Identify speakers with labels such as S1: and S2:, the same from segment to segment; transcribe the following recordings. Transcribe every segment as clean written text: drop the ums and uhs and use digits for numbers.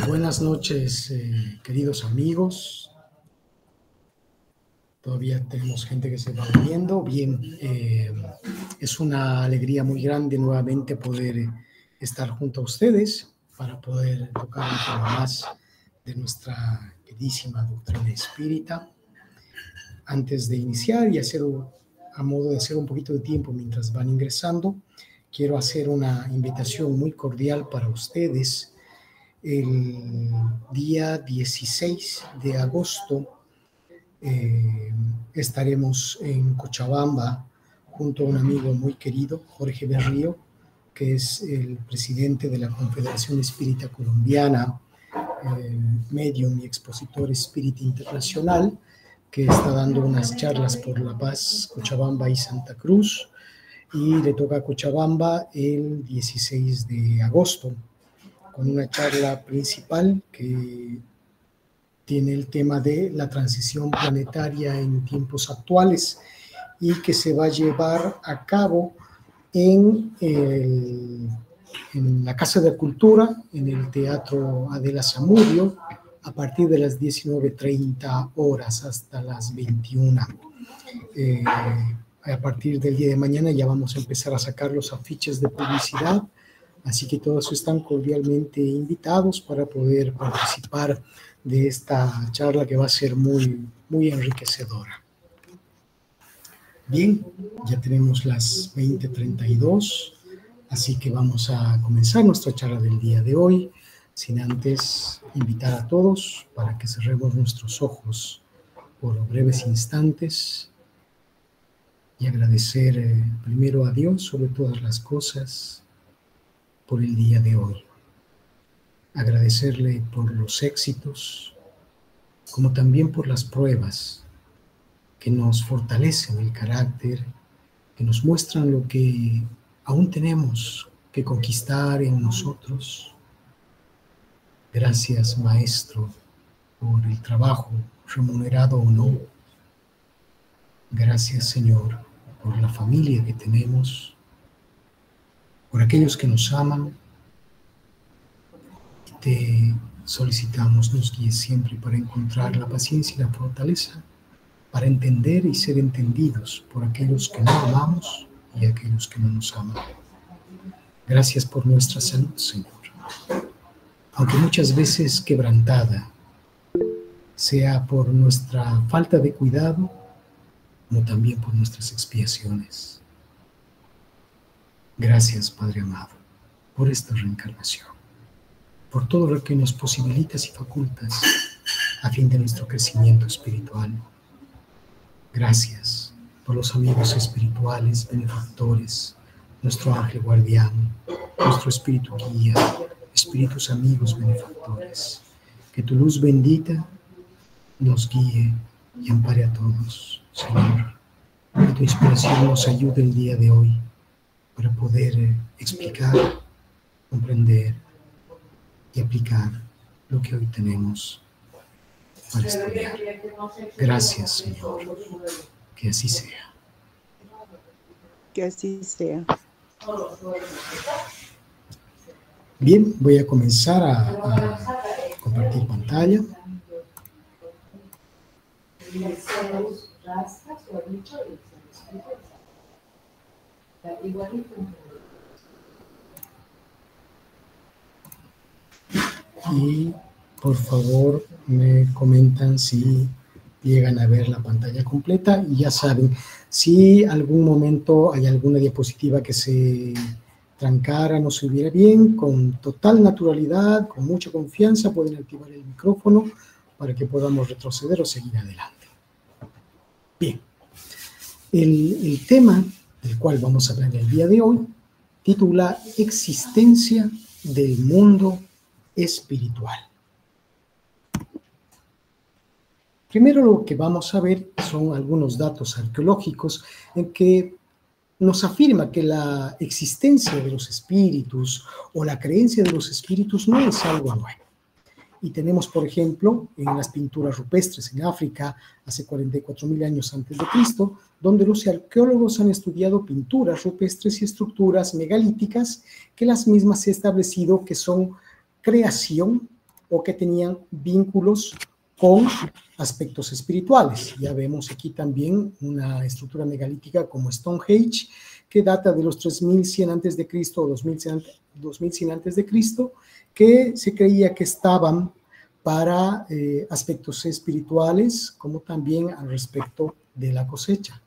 S1: Buenas noches, queridos amigos. Todavía tenemos gente que se va uniendo. Bien, es una alegría muy grande nuevamente poder estar junto a ustedes para poder tocar un tema más de nuestra queridísima doctrina espírita. Antes de iniciar y hacer a modo de hacer un poquito de tiempo mientras van ingresando, quiero hacer una invitación muy cordial para ustedes. El día 16 de agosto estaremos en Cochabamba junto a un amigo muy querido, Jorge Berrío, que es el presidente de la Confederación Espírita Colombiana, medium y expositor espírita internacional, que está dando unas charlas por La Paz, Cochabamba y Santa Cruz, y le toca a Cochabamba el 16 de agosto, con una charla principal que tiene el tema de la transición planetaria en tiempos actuales y que se va a llevar a cabo en la Casa de Cultura, en el Teatro Adela Zamudio, a partir de las 19:30 horas hasta las 21. A partir del día de mañana ya vamos a empezar a sacar los afiches de publicidad, así que todos están cordialmente invitados para poder participar de esta charla que va a ser muy, muy enriquecedora. Bien, ya tenemos las 20:32, así que vamos a comenzar nuestra charla del día de hoy, sin antes invitar a todos para que cerremos nuestros ojos por breves instantes y agradecer primero a Dios sobre todas las cosas por el día de hoy. Agradecerle por los éxitos, como también por las pruebas que nos fortalecen el carácter, que nos muestran lo que aún tenemos que conquistar en nosotros. Gracias, Maestro, por el trabajo, remunerado o no. Gracias, Señor, por la familia que tenemos, por aquellos que nos aman. Te solicitamos nos guíes siempre para encontrar la paciencia y la fortaleza para entender y ser entendidos por aquellos que no amamos y aquellos que no nos aman. Gracias por nuestra salud, Señor, aunque muchas veces quebrantada, sea por nuestra falta de cuidado, como también por nuestras expiaciones. Gracias, Padre amado, por esta reencarnación, por todo lo que nos posibilitas y facultas a fin de nuestro crecimiento espiritual. Gracias por los amigos espirituales, benefactores, nuestro ángel guardián, nuestro espíritu guía, espíritus amigos benefactores. Que tu luz bendita nos guíe y ampare a todos, Señor. Que tu inspiración nos ayude el día de hoy para poder explicar, comprender y aplicar lo que hoy tenemos para estudiar. Gracias, Señor. Que así sea.
S2: Que así sea.
S1: Bien, voy a comenzar a compartir pantalla. Y por favor me comentan si llegan a ver la pantalla completa. Y ya saben, si algún momento hay alguna diapositiva que se trancara, no se viera bien, con total naturalidad, con mucha confianza, pueden activar el micrófono para que podamos retroceder o seguir adelante. Bien, el tema del cual vamos a hablar el día de hoy titula Existencia del mundo espiritual. Primero lo que vamos a ver son algunos datos arqueológicos en que nos afirma que la existencia de los espíritus o la creencia de los espíritus no es algo nuevo. Y tenemos, por ejemplo, en las pinturas rupestres en África, hace 44.000 años antes de Cristo, donde los arqueólogos han estudiado pinturas rupestres y estructuras megalíticas que las mismas se ha establecido que son creación o que tenían vínculos con aspectos espirituales. Ya vemos aquí también una estructura megalítica como Stonehenge, que data de los 3100 antes de Cristo o 2100 antes de Cristo, que se creía que estaban para aspectos espirituales, como también al respecto de la cosecha.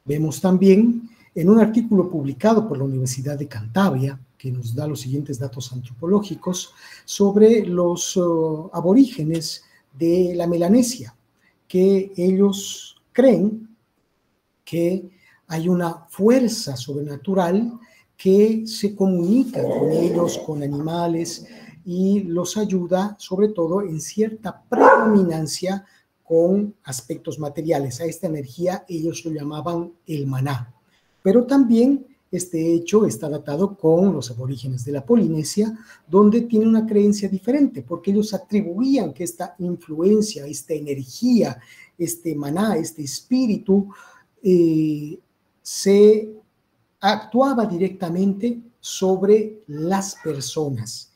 S1: Vemos también en un artículo publicado por la Universidad de Cantabria, que nos da los siguientes datos antropológicos, sobre los aborígenes de la Melanesia, que ellos creen que hay una fuerza sobrenatural que se comunica con ellos, con animales, y los ayuda, sobre todo, en cierta predominancia con aspectos materiales. A esta energía ellos lo llamaban el maná. Pero también este hecho está datado con los aborígenes de la Polinesia, donde tiene una creencia diferente, porque ellos atribuían que esta influencia, esta energía, este maná, este espíritu, se actuaba directamente sobre las personas,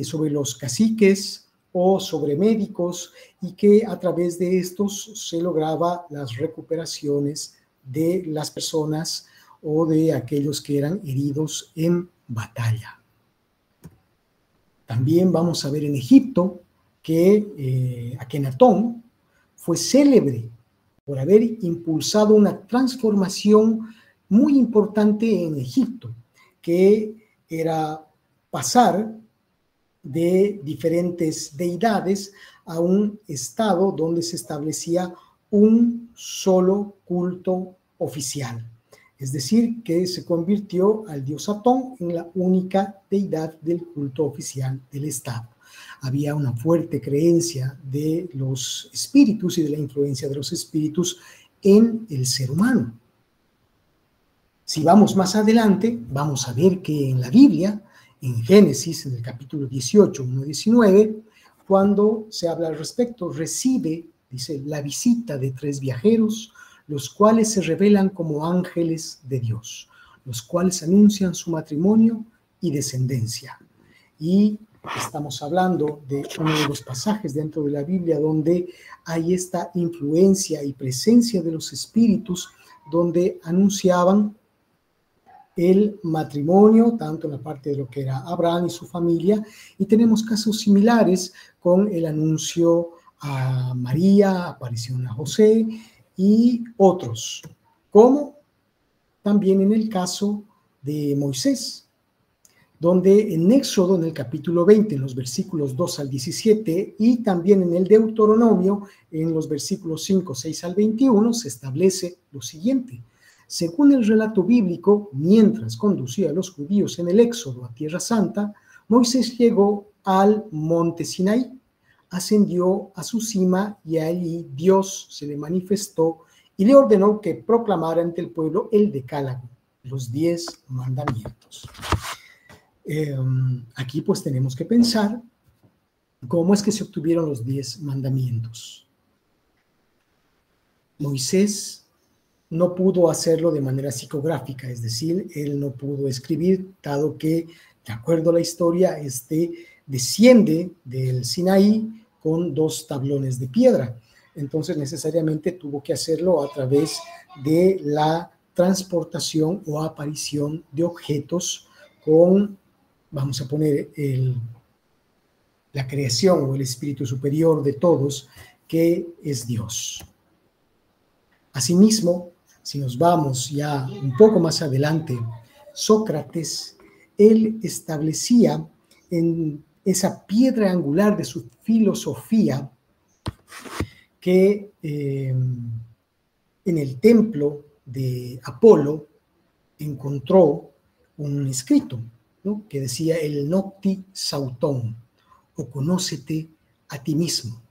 S1: sobre los caciques o sobre médicos, y que a través de estos se lograba las recuperaciones de las personas o de aquellos que eran heridos en batalla. También vamos a ver en Egipto que Akenatón fue célebre por haber impulsado una transformación muy importante en Egipto, que era pasar de diferentes deidades a un estado donde se establecía un solo culto oficial. Es decir, que se convirtió al dios Atón en la única deidad del culto oficial del Estado. Había una fuerte creencia de los espíritus y de la influencia de los espíritus en el ser humano. Si vamos más adelante, vamos a ver que en la Biblia, en Génesis, en el capítulo 18, 1-19, cuando se habla al respecto, recibe, dice, la visita de 3 viajeros, los cuales se revelan como ángeles de Dios, los cuales anuncian su matrimonio y descendencia. Y estamos hablando de uno de los pasajes dentro de la Biblia donde hay esta influencia y presencia de los espíritus, donde anunciaban el matrimonio, tanto en la parte de lo que era Abraham y su familia, y tenemos casos similares con el anuncio a María, aparición a José y otros, como también en el caso de Moisés, donde en Éxodo, en el capítulo 20, en los versículos 2 al 17, y también en el Deuteronomio, en los versículos 5, 6 al 21, se establece lo siguiente. Según el relato bíblico, mientras conducía a los judíos en el Éxodo a Tierra Santa, Moisés llegó al monte Sinaí, ascendió a su cima y allí Dios se le manifestó y le ordenó que proclamara ante el pueblo el decálogo, los 10 mandamientos. Aquí pues tenemos que pensar cómo es que se obtuvieron los 10 mandamientos. Moisés no pudo hacerlo de manera psicográfica, es decir, él no pudo escribir, dado que, de acuerdo a la historia, desciende del Sinaí con 2 tablones de piedra. Entonces, necesariamente tuvo que hacerlo a través de la transportación o aparición de objetos con, vamos a poner, la creación o el espíritu superior de todos, que es Dios. Asimismo, si nos vamos ya un poco más adelante, Sócrates, él establecía en esa piedra angular de su filosofía que en el templo de Apolo encontró un escrito, ¿no?, que decía el nocti sautón, o conócete a ti mismo.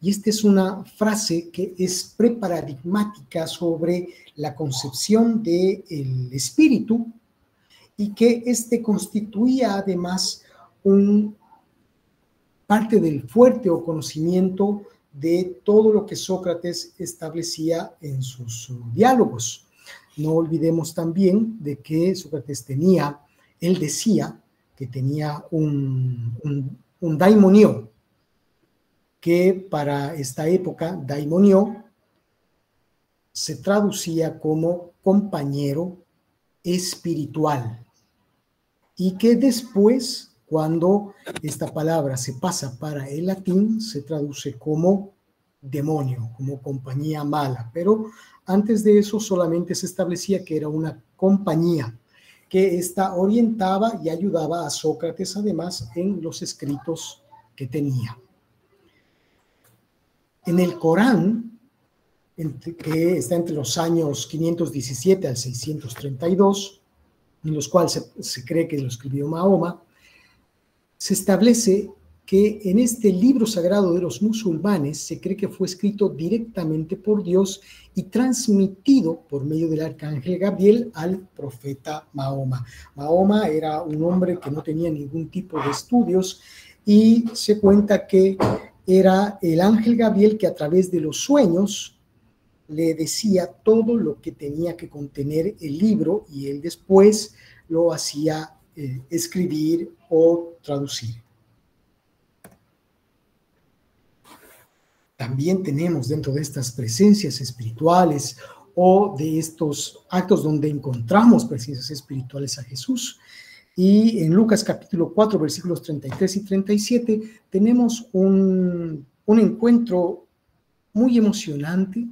S1: Y esta es una frase que es preparadigmática sobre la concepción del espíritu, y que constituía además un parte del fuerte o conocimiento de todo lo que Sócrates establecía en sus diálogos. No olvidemos también de que Sócrates él decía que tenía un daimonio, que para esta época, daimonio se traducía como compañero espiritual, y que después, cuando esta palabra se pasa para el latín, se traduce como demonio, como compañía mala. Pero antes de eso solamente se establecía que era una compañía, que esta orientaba y ayudaba a Sócrates además en los escritos que tenía. En el Corán, que está entre los años 517 al 632, en los cuales se cree que lo escribió Mahoma, se establece que en este libro sagrado de los musulmanes se cree que fue escrito directamente por Dios y transmitido por medio del arcángel Gabriel al profeta Mahoma. Mahoma era un hombre que no tenía ningún tipo de estudios, y se cuenta que era el ángel Gabriel que a través de los sueños le decía todo lo que tenía que contener el libro, y él después lo hacía escribir o traducir. También tenemos dentro de estas presencias espirituales o de estos actos donde encontramos presencias espirituales a Jesús. Y en Lucas capítulo 4, versículos 33 y 37, tenemos un encuentro muy emocionante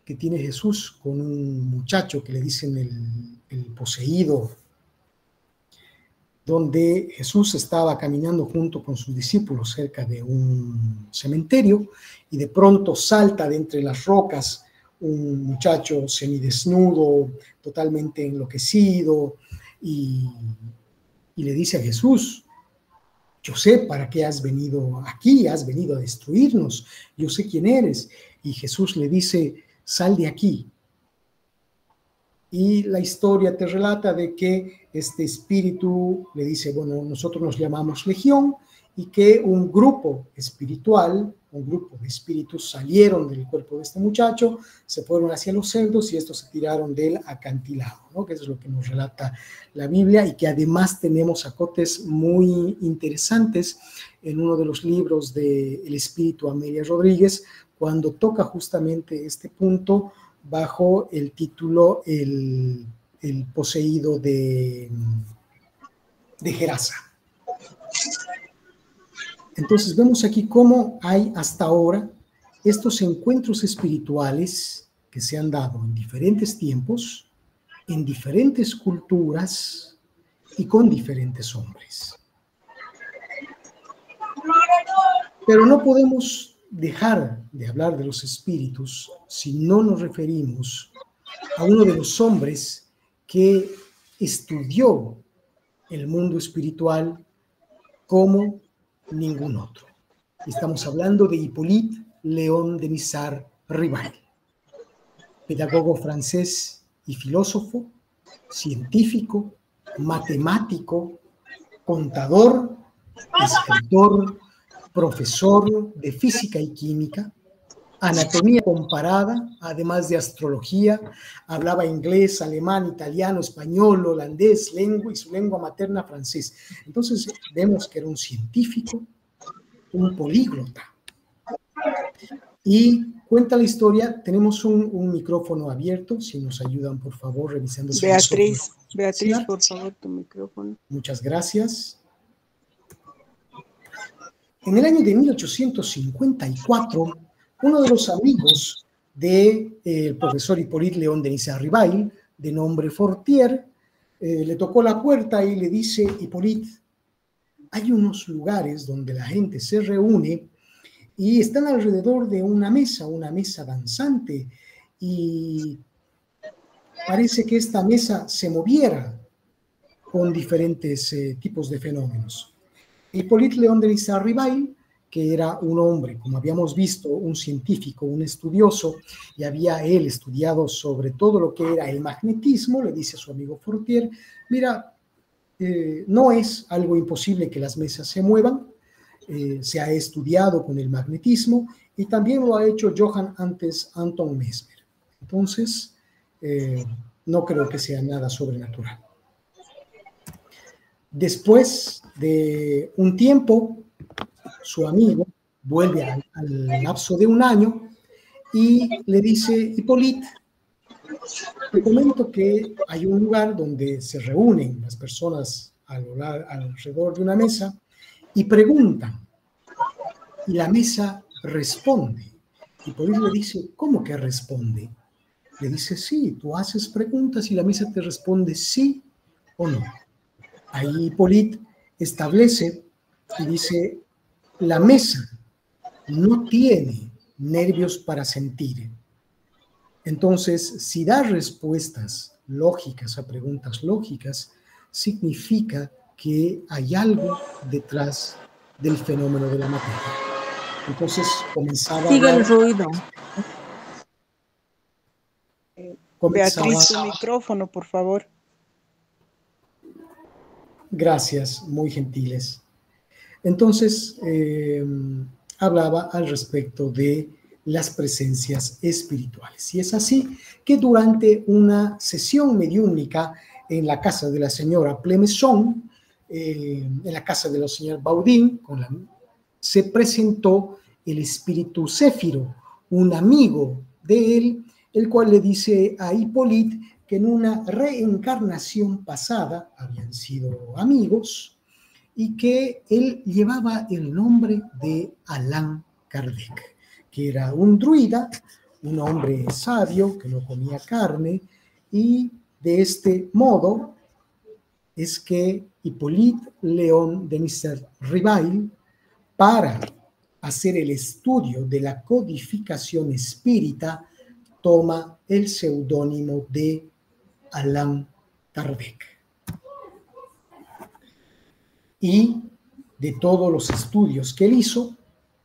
S1: que tiene Jesús con un muchacho que le dicen el poseído, donde Jesús estaba caminando junto con sus discípulos cerca de un cementerio, y de pronto salta de entre las rocas un muchacho semidesnudo, totalmente enloquecido, y le dice a Jesús: yo sé para qué has venido aquí, has venido a destruirnos, yo sé quién eres. Y Jesús le dice: sal de aquí. Y la historia te relata de que este espíritu le dice: bueno, nosotros nos llamamos Legión, y que un grupo espiritual, un grupo de espíritus salieron del cuerpo de este muchacho, se fueron hacia los cerdos y estos se tiraron del acantilado, ¿no? Que eso es lo que nos relata la Biblia, y que además tenemos acotes muy interesantes en uno de los libros del espíritu Amelia Rodríguez, cuando toca justamente este punto bajo el título El poseído de Gerasa. Entonces vemos aquí cómo hay hasta ahora estos encuentros espirituales que se han dado en diferentes tiempos, en diferentes culturas y con diferentes hombres. Pero no podemos dejar de hablar de los espíritus si no nos referimos a uno de los hombres que estudió el mundo espiritual como ningún otro. Estamos hablando de Hippolyte Léon Denisard Rivail, pedagogo francés y filósofo, científico, matemático, contador, escritor, profesor de física y química, anatomía comparada, además de astrología. Hablaba inglés, alemán, italiano, español, holandés, y su lengua materna francés. Entonces vemos que era un científico, un políglota. Y cuenta la historia, tenemos un micrófono abierto, si nos ayudan por favor revisando.
S2: Beatriz, por favor, tu micrófono.
S1: Muchas gracias. En el año de 1854, uno de los amigos del profesor Hippolyte Léon Denisard Rivail, de nombre Fortier, le tocó la puerta y le dice: Hippolyte, hay unos lugares donde la gente se reúne y están alrededor de una mesa danzante, y parece que esta mesa se moviera con diferentes tipos de fenómenos. Hippolyte Léon Denisard Rivail, que era un hombre, como habíamos visto, un científico, un estudioso, y había él estudiado sobre todo lo que era el magnetismo, le dice a su amigo Fortier: mira, no es algo imposible que las mesas se muevan, se ha estudiado con el magnetismo y también lo ha hecho Johann Anton Mesmer. Entonces, no creo que sea nada sobrenatural. Después de un tiempo, su amigo vuelve al lapso de un año y le dice: Hippolyte, te comento que hay un lugar donde se reúnen las personas alrededor de una mesa y preguntan, y la mesa responde. Hippolyte le dice: ¿cómo que responde? Le dice: sí, tú haces preguntas y la mesa te responde sí o no. Ahí Hippolyte establece y dice: la mesa no tiene nervios para sentir. Entonces, si da respuestas lógicas a preguntas lógicas, significa que hay algo detrás del fenómeno de la materia. Entonces, comenzaba a hablar...
S2: Sigue el ruido. Beatriz, tu micrófono, por favor.
S1: Gracias, muy gentiles. Entonces, hablaba al respecto de las presencias espirituales. Y es así que durante una sesión mediúnica en la casa de la señora Plemesson, en la casa de la señora Baudin, se presentó el espíritu Céfiro, un amigo de él, el cual le dice a Hippolyte que en una reencarnación pasada habían sido amigos y que él llevaba el nombre de Allan Kardec, que era un druida, un hombre sabio que no comía carne, y de este modo es que Hippolyte Léon Denis Rivail, para hacer el estudio de la codificación espírita, toma el seudónimo de Allan Kardec. Y de todos los estudios que él hizo,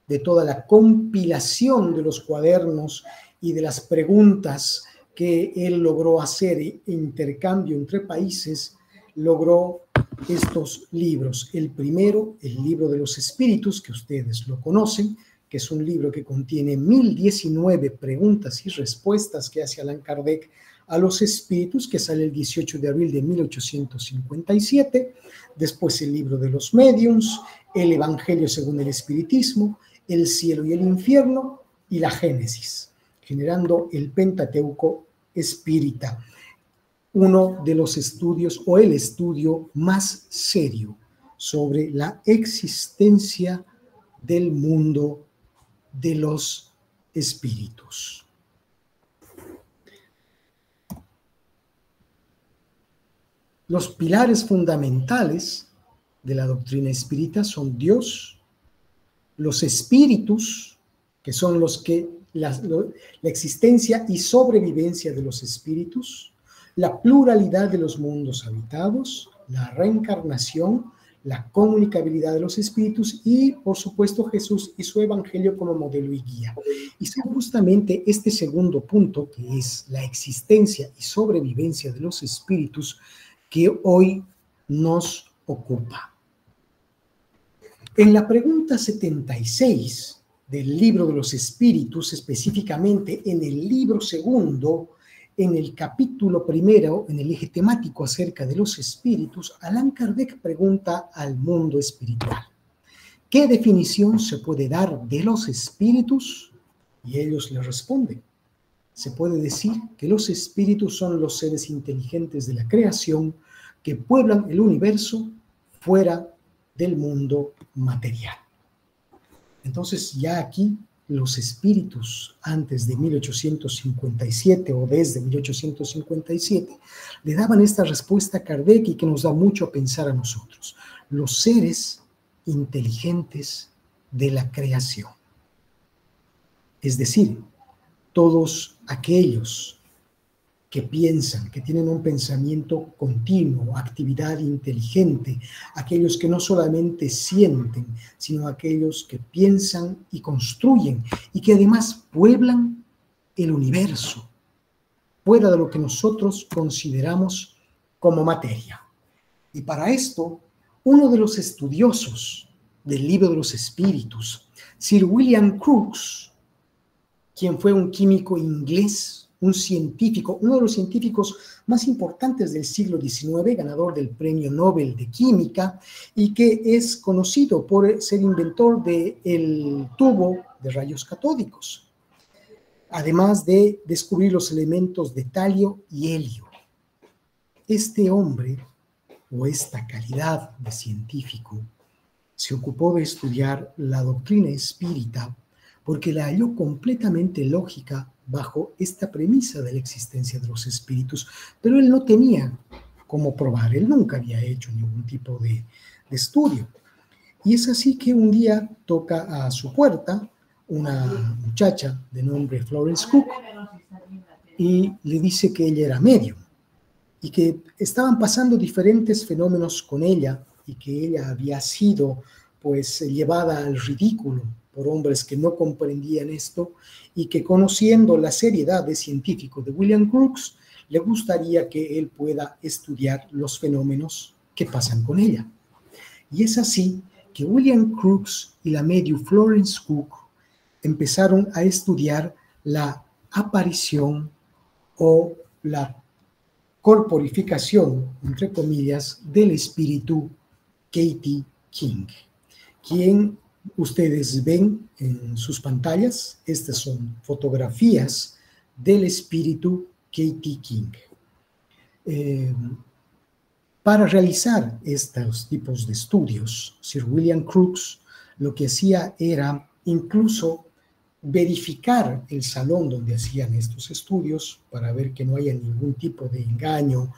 S1: de toda la compilación de los cuadernos y de las preguntas que él logró hacer intercambio entre países, logró estos libros. El primero, el libro de los espíritus, que ustedes lo conocen, que es un libro que contiene 1019 preguntas y respuestas que hace Allan Kardec a los espíritus, que sale el 18 de abril de 1857. Después el libro de los médiums, el Evangelio según el espiritismo, el cielo y el infierno y la Génesis, generando el Pentateuco espírita, uno de los estudios o el estudio más serio sobre la existencia del mundo de los espíritus. Los pilares fundamentales de la doctrina espírita son Dios, los espíritus, que son la existencia y sobrevivencia de los espíritus, la pluralidad de los mundos habitados, la reencarnación, la comunicabilidad de los espíritus y, por supuesto, Jesús y su evangelio como modelo y guía. Y son justamente este segundo punto, que es la existencia y sobrevivencia de los espíritus, que hoy nos ocupa. En la pregunta 76 del libro de los espíritus, específicamente en el libro segundo, en el capítulo primero, en el eje temático acerca de los espíritus, Allan Kardec pregunta al mundo espiritual: ¿qué definición se puede dar de los espíritus? Y ellos le responden: se puede decir que los espíritus son los seres inteligentes de la creación que pueblan el universo fuera del mundo material. Entonces, ya aquí los espíritus antes de 1857 o desde 1857 le daban esta respuesta a Kardec y que nos da mucho a pensar a nosotros: los seres inteligentes de la creación. Es decir, todos aquellos que piensan, que tienen un pensamiento continuo, actividad inteligente, aquellos que no solamente sienten, sino aquellos que piensan y construyen y que además pueblan el universo, fuera de lo que nosotros consideramos como materia. Y para esto, uno de los estudiosos del Libro de los Espíritus, Sir William Crookes, quien fue un químico inglés, un científico, uno de los científicos más importantes del siglo XIX, ganador del Premio Nobel de Química, y que es conocido por ser inventor del tubo de rayos catódicos, además de descubrir los elementos de talio y helio. Este hombre, o esta calidad de científico, se ocupó de estudiar la doctrina espírita porque la halló completamente lógica bajo esta premisa de la existencia de los espíritus, pero él no tenía cómo probar, él nunca había hecho ningún tipo de estudio. Y es así que un día toca a su puerta una muchacha de nombre Florence Cook y le dice que ella era medium y que estaban pasando diferentes fenómenos con ella y que ella había sido pues llevada al ridículo por hombres que no comprendían esto y que, conociendo la seriedad de científico de William Crookes, le gustaría que él pueda estudiar los fenómenos que pasan con ella. Y es así que William Crookes y la medium Florence Cook empezaron a estudiar la aparición o la corporificación, entre comillas, del espíritu Katie King, quien ustedes ven en sus pantallas. Estas son fotografías del espíritu Katie King. Para realizar estos tipos de estudios, Sir William Crookes lo que hacía era incluso verificar el salón donde hacían estos estudios para ver que no haya ningún tipo de engaño,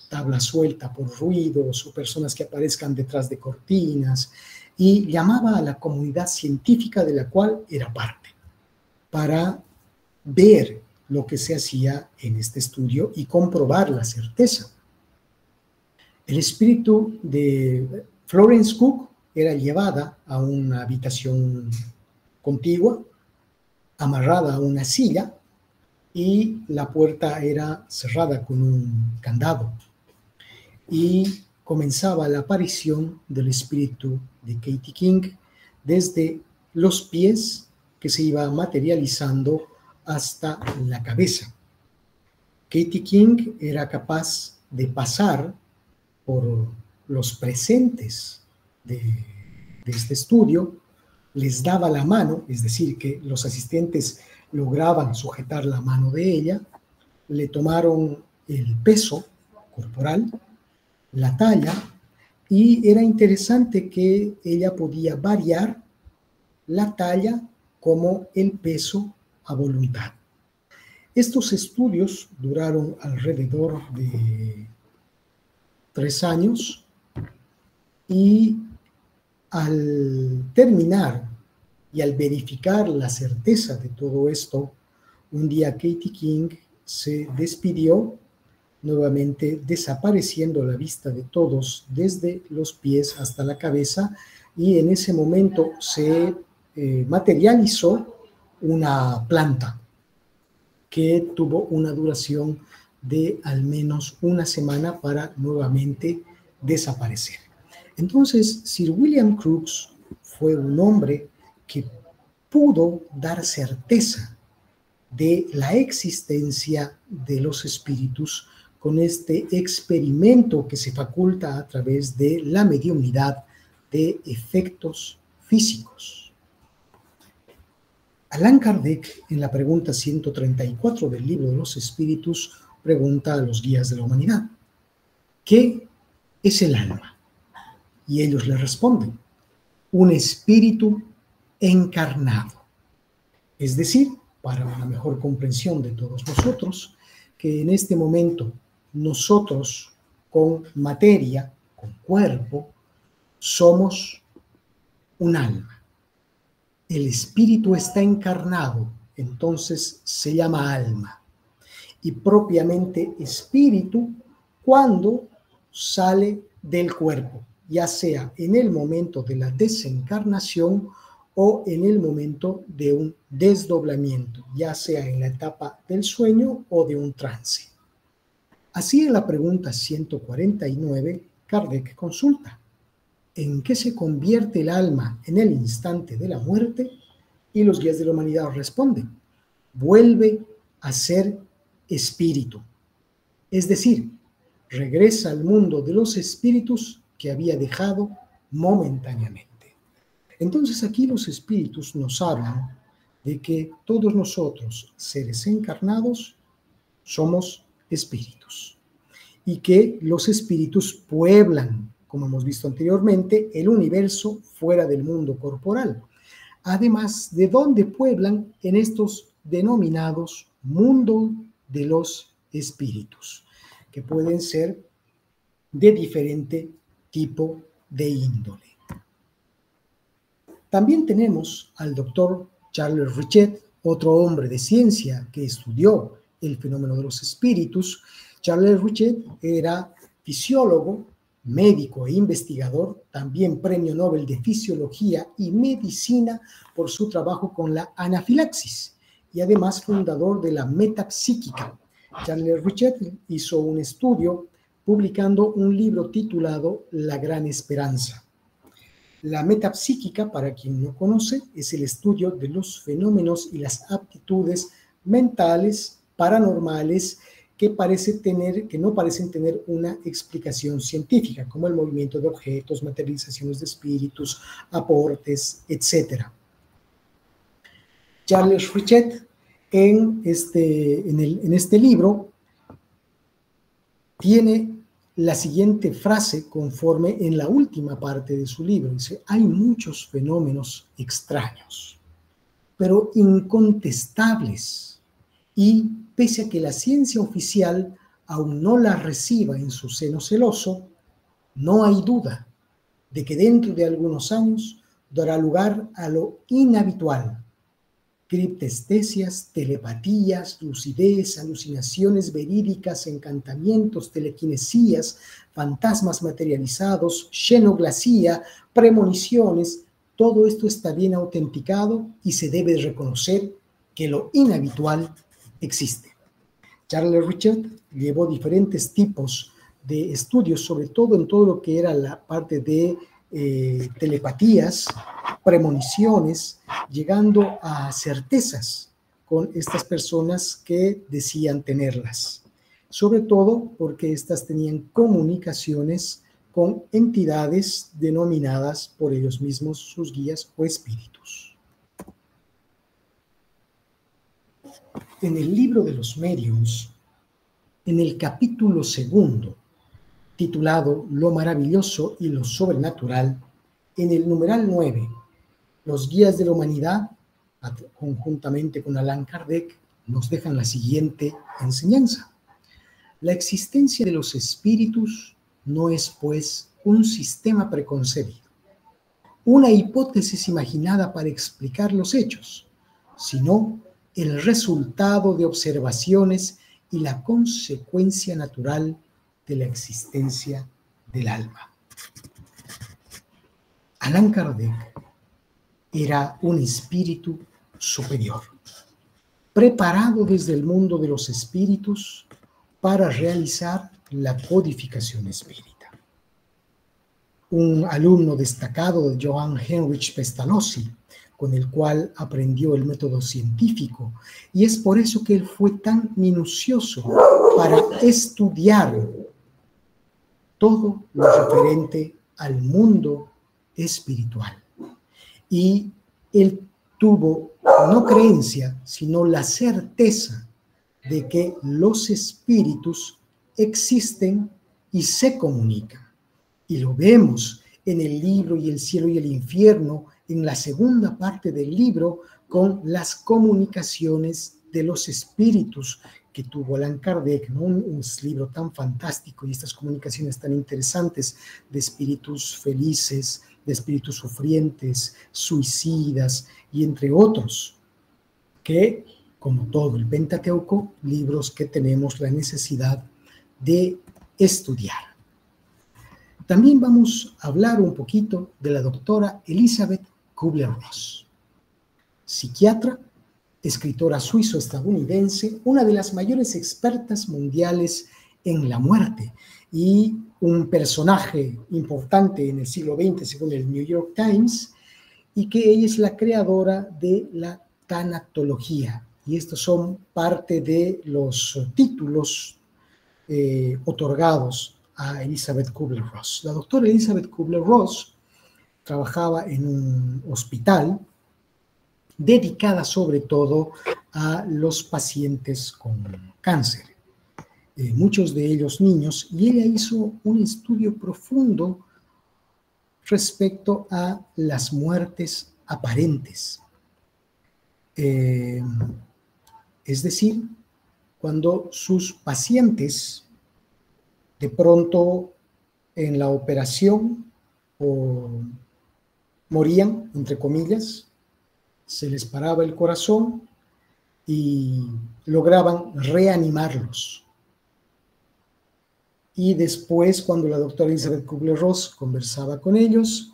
S1: tabla suelta por ruidos o personas que aparezcan detrás de cortinas, y llamaba a la comunidad científica de la cual era parte para ver lo que se hacía en este estudio y comprobar la certeza. El espíritu de Florence Cook era llevada a una habitación contigua, amarrada a una silla, y la puerta era cerrada con un candado. Y comenzaba la aparición del espíritu de Katie King desde los pies, que se iba materializando hasta la cabeza. Katie King era capaz de pasar por los presentes de este estudio, les daba la mano, es decir, que los asistentes lograban sujetar la mano de ella, le tomaron el peso corporal, la talla, y era interesante que ella podía variar la talla como el peso a voluntad. Estos estudios duraron alrededor de 3 años y al terminar y al verificar la certeza de todo esto, un día Katie King se despidió, nuevamente desapareciendo a la vista de todos desde los pies hasta la cabeza, y en ese momento se materializó una planta que tuvo una duración de al menos una semana para nuevamente desaparecer. Entonces, Sir William Crookes fue un hombre que pudo dar certeza de la existencia de los espíritus con este experimento que se faculta a través de la mediumnidad de efectos físicos. Allan Kardec, en la pregunta 134 del Libro de los Espíritus, pregunta a los guías de la humanidad: ¿qué es el alma? Y ellos le responden: un espíritu encarnado. Es decir, para una mejor comprensión de todos nosotros, que en este momento nosotros con materia, con cuerpo, somos un alma. El espíritu está encarnado, entonces se llama alma. Y propiamente espíritu cuando sale del cuerpo, ya sea en el momento de la desencarnación o en el momento de un desdoblamiento, ya sea en la etapa del sueño o de un trance. Así, en la pregunta 149, Kardec consulta: ¿en qué se convierte el alma en el instante de la muerte? Y los guías de la humanidad responden, vuelve a ser espíritu. Es decir, regresa al mundo de los espíritus que había dejado momentáneamente. Entonces aquí los espíritus nos hablan de que todos nosotros, seres encarnados, somos espíritus y que los espíritus pueblan, como hemos visto anteriormente, el universo fuera del mundo corporal. Además, ¿de dónde pueblan? En estos denominados mundo de los espíritus, que pueden ser de diferente tipo de índole. También tenemos al doctor Charles Richet, otro hombre de ciencia que estudió el fenómeno de los espíritus. Charles Richet era fisiólogo, médico e investigador, también premio Nobel de Fisiología y Medicina por su trabajo con la anafilaxis y además fundador de la metapsíquica. Charles Richet hizo un estudio publicando un libro titulado La Gran Esperanza. La metapsíquica, para quien no conoce, es el estudio de los fenómenos y las aptitudes mentales, paranormales, que no parecen tener una explicación científica, como el movimiento de objetos, materializaciones de espíritus, aportes, etc. Charles Richet, en este libro, tiene la siguiente frase conforme en la última parte de su libro. Dice, hay muchos fenómenos extraños, pero incontestables, y pese a que la ciencia oficial aún no la reciba en su seno celoso, no hay duda de que dentro de algunos años dará lugar a lo inhabitual. Criptestesias, telepatías, lucidez, alucinaciones verídicas, encantamientos, telequinesías, fantasmas materializados, xenoglasía, premoniciones, todo esto está bien autenticado y se debe reconocer que lo inhabitual existe. Charles Richet llevó diferentes tipos de estudios, sobre todo en todo lo que era la parte de telepatías, premoniciones, llegando a certezas con estas personas que decían tenerlas, sobre todo porque estas tenían comunicaciones con entidades denominadas por ellos mismos sus guías o espíritus. En el libro de los mediums, en el capítulo 2, titulado Lo maravilloso y lo sobrenatural, en el numeral 9, los guías de la humanidad, conjuntamente con Allan Kardec, nos dejan la siguiente enseñanza. La existencia de los espíritus no es, pues, un sistema preconcebido, una hipótesis imaginada para explicar los hechos, sino el resultado de observaciones y la consecuencia natural de la existencia del alma. Allan Kardec era un espíritu superior, preparado desde el mundo de los espíritus para realizar la codificación espírita. Un alumno destacado de Johann Heinrich Pestalozzi, con el cual aprendió el método científico, y es por eso que él fue tan minucioso para estudiar todo lo referente al mundo espiritual. Y él tuvo no creencia, sino la certeza de que los espíritus existen y se comunican. Y lo vemos en el libro Y el cielo y el infierno, en la segunda parte del libro, con las comunicaciones de los espíritus que tuvo Allan Kardec, ¿no? Un libro tan fantástico y estas comunicaciones tan interesantes de espíritus felices, de espíritus sufrientes, suicidas y entre otros, que, como todo el Pentateuco, libros que tenemos la necesidad de estudiar. También vamos a hablar un poquito de la doctora Elizabeth Kubler-Ross, psiquiatra, escritora suizo-estadounidense, una de las mayores expertas mundiales en la muerte y un personaje importante en el siglo XX, según el New York Times, y que ella es la creadora de la tanatología. Y estos son parte de los títulos otorgados a Elizabeth Kubler-Ross. La doctora Elizabeth Kubler-Ross trabajaba en un hospital dedicada sobre todo a los pacientes con cáncer, muchos de ellos niños, y ella hizo un estudio profundo respecto a las muertes aparentes. Es decir, cuando sus pacientes de pronto en la operación morían, entre comillas, se les paraba el corazón y lograban reanimarlos. Y después, cuando la doctora Elizabeth Kubler-Ross conversaba con ellos,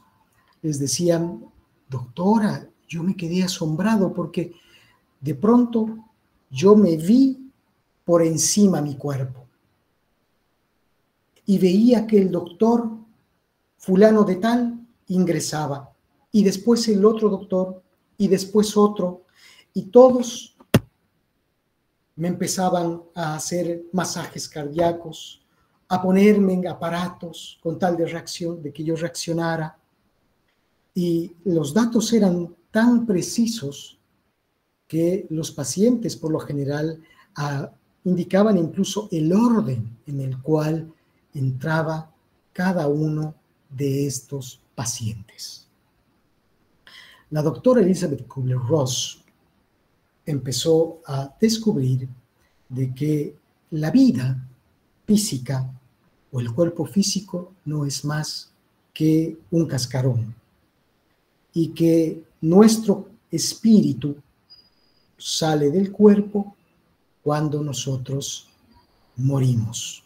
S1: les decían: doctora, yo me quedé asombrado porque de pronto yo me vi por encima mi cuerpo y veía que el doctor fulano de tal ingresaba, y después el otro doctor, y después otro, y todos me empezaban a hacer masajes cardíacos, a ponerme en aparatos con tal de que yo reaccionara. Y los datos eran tan precisos que los pacientes, por lo general, indicaban incluso el orden en el cual entraba cada uno de estos pacientes. La doctora Elizabeth Kubler-Ross empezó a descubrir de que la vida física o el cuerpo físico no es más que un cascarón, y que nuestro espíritu sale del cuerpo cuando nosotros morimos.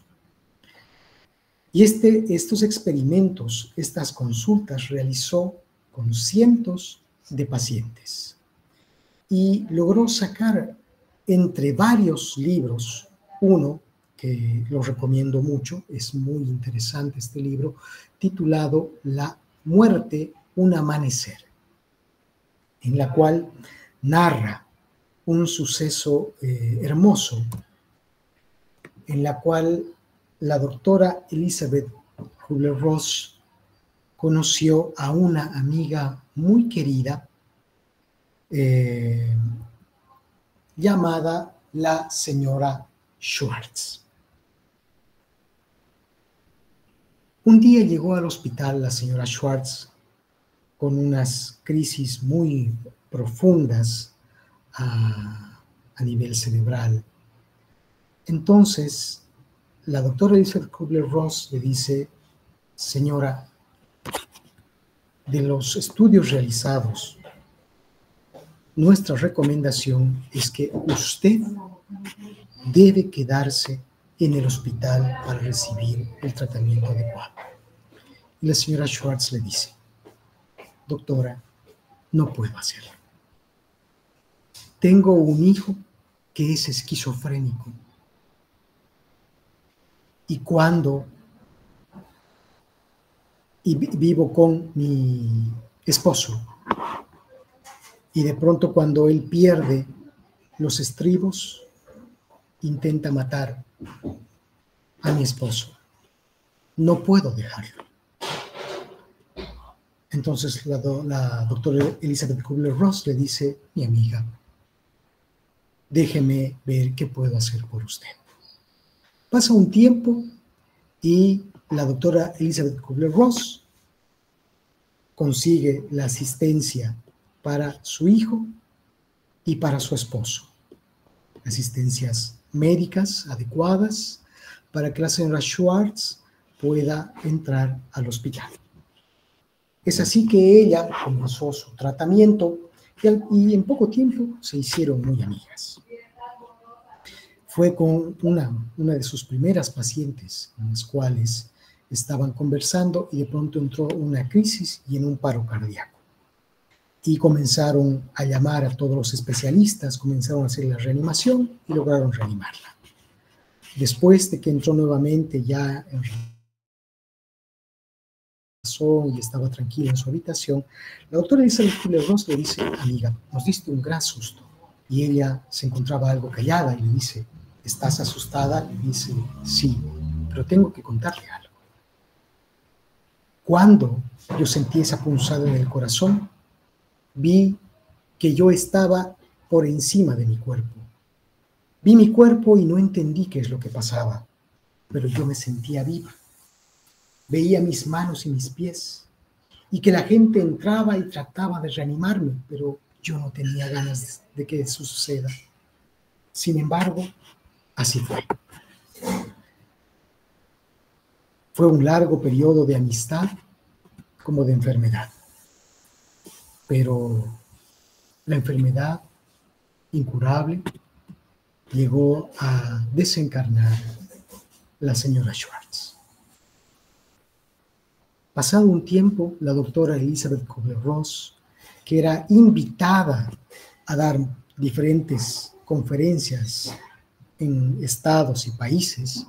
S1: Y estos experimentos, estas consultas, realizó con cientos de pacientes y logró sacar entre varios libros uno que lo recomiendo mucho, es muy interesante este libro, titulado La muerte, un amanecer, en la cual narra un suceso hermoso, en la cual la doctora Elizabeth Kubler-Ross conoció a una amiga muy querida llamada la señora Schwartz. Un día llegó al hospital la señora Schwartz con unas crisis muy profundas a nivel cerebral. Entonces, la doctora Elizabeth Kubler-Ross le dice: señora, de los estudios realizados, nuestra recomendación es que usted debe quedarse en el hospital para recibir el tratamiento adecuado. Y la señora Schwartz le dice: doctora, no puedo hacerlo. Tengo un hijo que es esquizofrénico. Y vivo con mi esposo. Y de pronto, cuando él pierde los estribos, intenta matar a mi esposo. No puedo dejarlo. Entonces la doctora Elizabeth Kubler-Ross le dice: mi amiga, déjeme ver qué puedo hacer por usted. Pasa un tiempo y la doctora Elizabeth Kubler-Ross consigue la asistencia para su hijo y para su esposo. Asistencias médicas adecuadas para que la señora Schwartz pueda entrar al hospital. Es así que ella comenzó su tratamiento y en poco tiempo se hicieron muy amigas. Fue con una de sus primeras pacientes en las cuales estaban conversando y de pronto entró una crisis y en un paro cardíaco. Y comenzaron a llamar a todos los especialistas, comenzaron a hacer la reanimación y lograron reanimarla. Después de que entró nuevamente ya en corazón y estaba tranquila en su habitación, la doctora Elizabeth Kubler-Ross le dice: amiga, nos diste un gran susto. Y ella se encontraba algo callada y le dice: ¿estás asustada? Le dice: sí, pero tengo que contarle algo. Cuando yo sentí esa punzada en el corazón, vi que yo estaba por encima de mi cuerpo. Vi mi cuerpo y no entendí qué es lo que pasaba, pero yo me sentía viva. Veía mis manos y mis pies, y que la gente entraba y trataba de reanimarme, pero yo no tenía ganas de que eso suceda. Sin embargo, así fue. Fue un largo periodo de amistad como de enfermedad, pero la enfermedad incurable llegó a desencarnar la señora Schwartz. Pasado un tiempo, la doctora Elizabeth Kubler-Ross, que era invitada a dar diferentes conferencias en estados y países,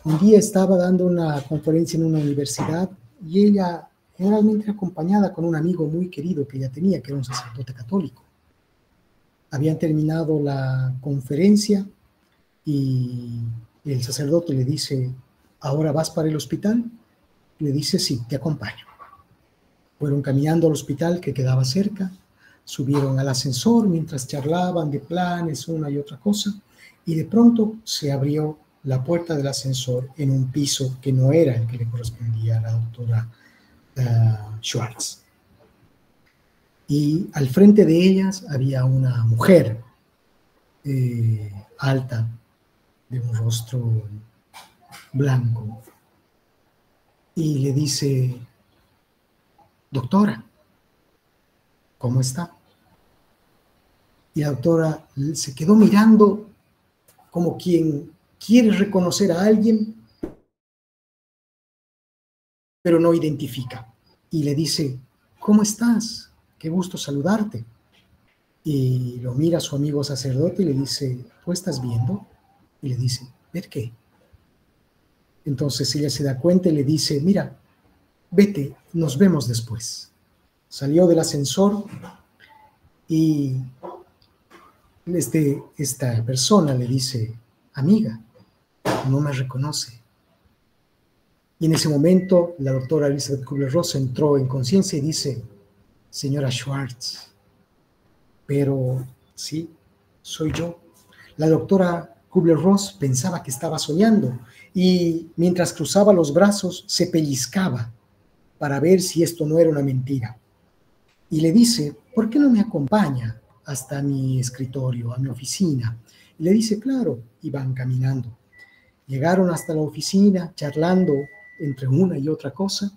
S1: un día estaba dando una conferencia en una universidad y ella, generalmente acompañada con un amigo muy querido que ella tenía, que era un sacerdote católico. Habían terminado la conferencia y el sacerdote le dice: ¿ahora vas para el hospital? Le dice: sí, te acompaño. Fueron caminando al hospital que quedaba cerca, subieron al ascensor mientras charlaban de planes, una y otra cosa, y de pronto se abrió la puerta del ascensor en un piso que no era el que le correspondía a la doctora Schwartz. Y al frente de ellas había una mujer alta, de un rostro blanco, y le dice: doctora, ¿cómo está? Y la doctora se quedó mirando como quien quiere reconocer a alguien, pero no identifica. Y le dice: ¿cómo estás? Qué gusto saludarte. Y lo mira a su amigo sacerdote y le dice: ¿tú estás viendo? Y le dice: ¿ver qué? Entonces ella se da cuenta y le dice: mira, vete, nos vemos después. Salió del ascensor y esta persona le dice: amiga, no me reconoce. Y en ese momento la doctora Elizabeth Kubler-Ross entró en conciencia y dice: señora Schwartz, pero sí, soy yo. La doctora Kubler-Ross pensaba que estaba soñando y mientras cruzaba los brazos se pellizcaba para ver si esto no era una mentira. Y le dice: ¿por qué no me acompaña hasta mi escritorio, a mi oficina? Y le dice: claro, y van caminando. Llegaron hasta la oficina, charlando entre una y otra cosa,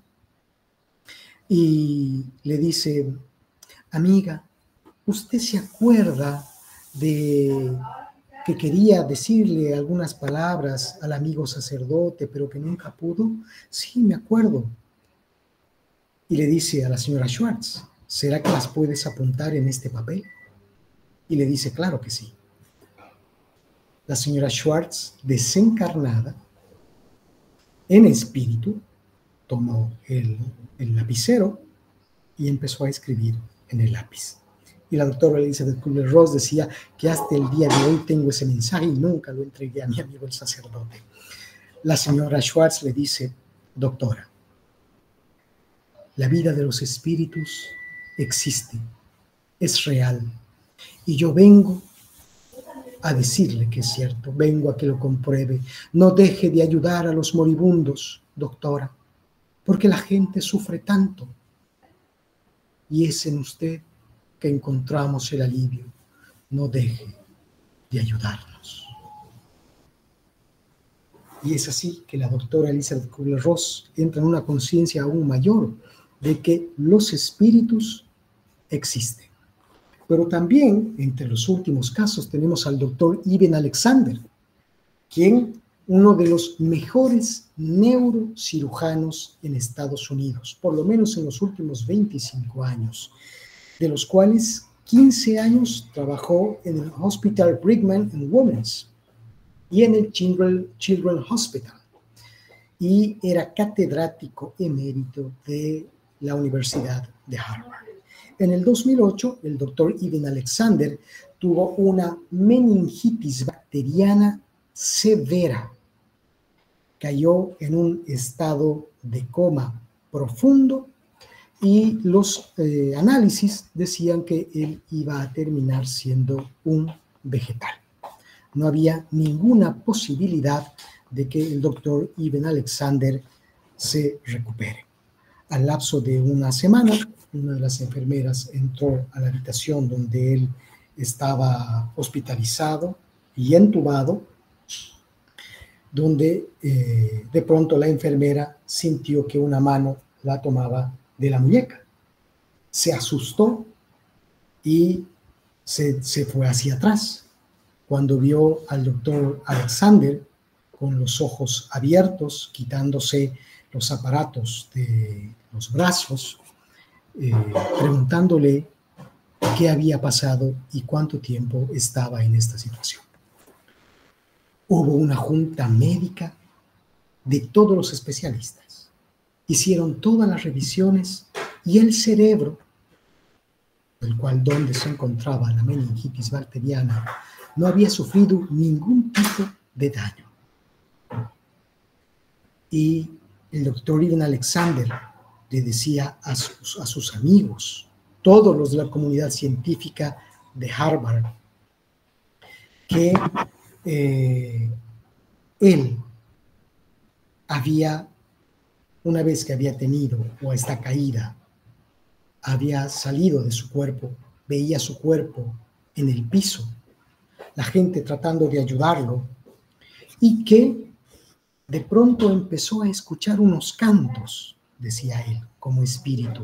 S1: y le dice: amiga, ¿usted se acuerda de que quería decirle algunas palabras al amigo sacerdote, pero que nunca pudo? Sí, me acuerdo. Y le dice a la señora Schwartz: ¿será que las puedes apuntar en este papel? Y le dice: claro que sí. La señora Schwartz, desencarnada, en espíritu, tomó el lapicero y empezó a escribir en el lápiz. Y la doctora Elizabeth Kubler-Ross decía que hasta el día de hoy tengo ese mensaje y nunca lo entregué a mi amigo el sacerdote. La señora Schwartz le dice: doctora, la vida de los espíritus existe, es real, y yo vengo a decirle que es cierto, vengo a que lo compruebe. No deje de ayudar a los moribundos, doctora, porque la gente sufre tanto. Y es en usted que encontramos el alivio. No deje de ayudarnos. Y es así que la doctora Elizabeth Kubler-Ross entra en una conciencia aún mayor de que los espíritus existen. Pero también, entre los últimos casos, tenemos al doctor Eben Alexander, quien uno de los mejores neurocirujanos en Estados Unidos, por lo menos en los últimos 25 años, de los cuales 15 años trabajó en el Hospital Brigham and Women's y en el Children's Hospital. y era catedrático emérito de la Universidad de Harvard. En el 2008, el doctor Eben Alexander tuvo una meningitis bacteriana severa. Cayó en un estado de coma profundo y los análisis decían que él iba a terminar siendo un vegetal. No había ninguna posibilidad de que el doctor Eben Alexander se recupere. Al lapso de una semana, una de las enfermeras entró a la habitación donde él estaba hospitalizado y entubado, donde de pronto la enfermera sintió que una mano la tomaba de la muñeca. Se asustó y se fue hacia atrás. Cuando vio al doctor Alexander con los ojos abiertos, quitándose los aparatos de los brazos, preguntándole qué había pasado y cuánto tiempo estaba en esta situación. Hubo una junta médica de todos los especialistas. Hicieron todas las revisiones y el cerebro, el cual donde se encontraba la meningitis bacteriana, no había sufrido ningún tipo de daño. Y el doctor Eben Alexander le decía a sus amigos, todos los de la comunidad científica de Harvard, que él había, una vez que había tenido o esta caída, había salido de su cuerpo, veía su cuerpo en el piso, la gente tratando de ayudarlo, y que de pronto empezó a escuchar unos cantos, decía él, como espíritu.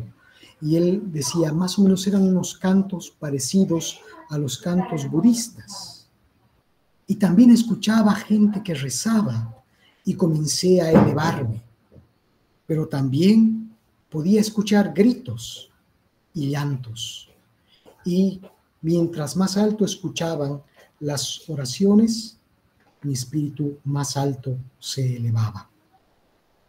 S1: Y él decía, más o menos eran unos cantos parecidos a los cantos budistas. Y también escuchaba gente que rezaba y comencé a elevarme. Pero también podía escuchar gritos y llantos. Y mientras más alto escuchaban las oraciones, mi espíritu más alto se elevaba.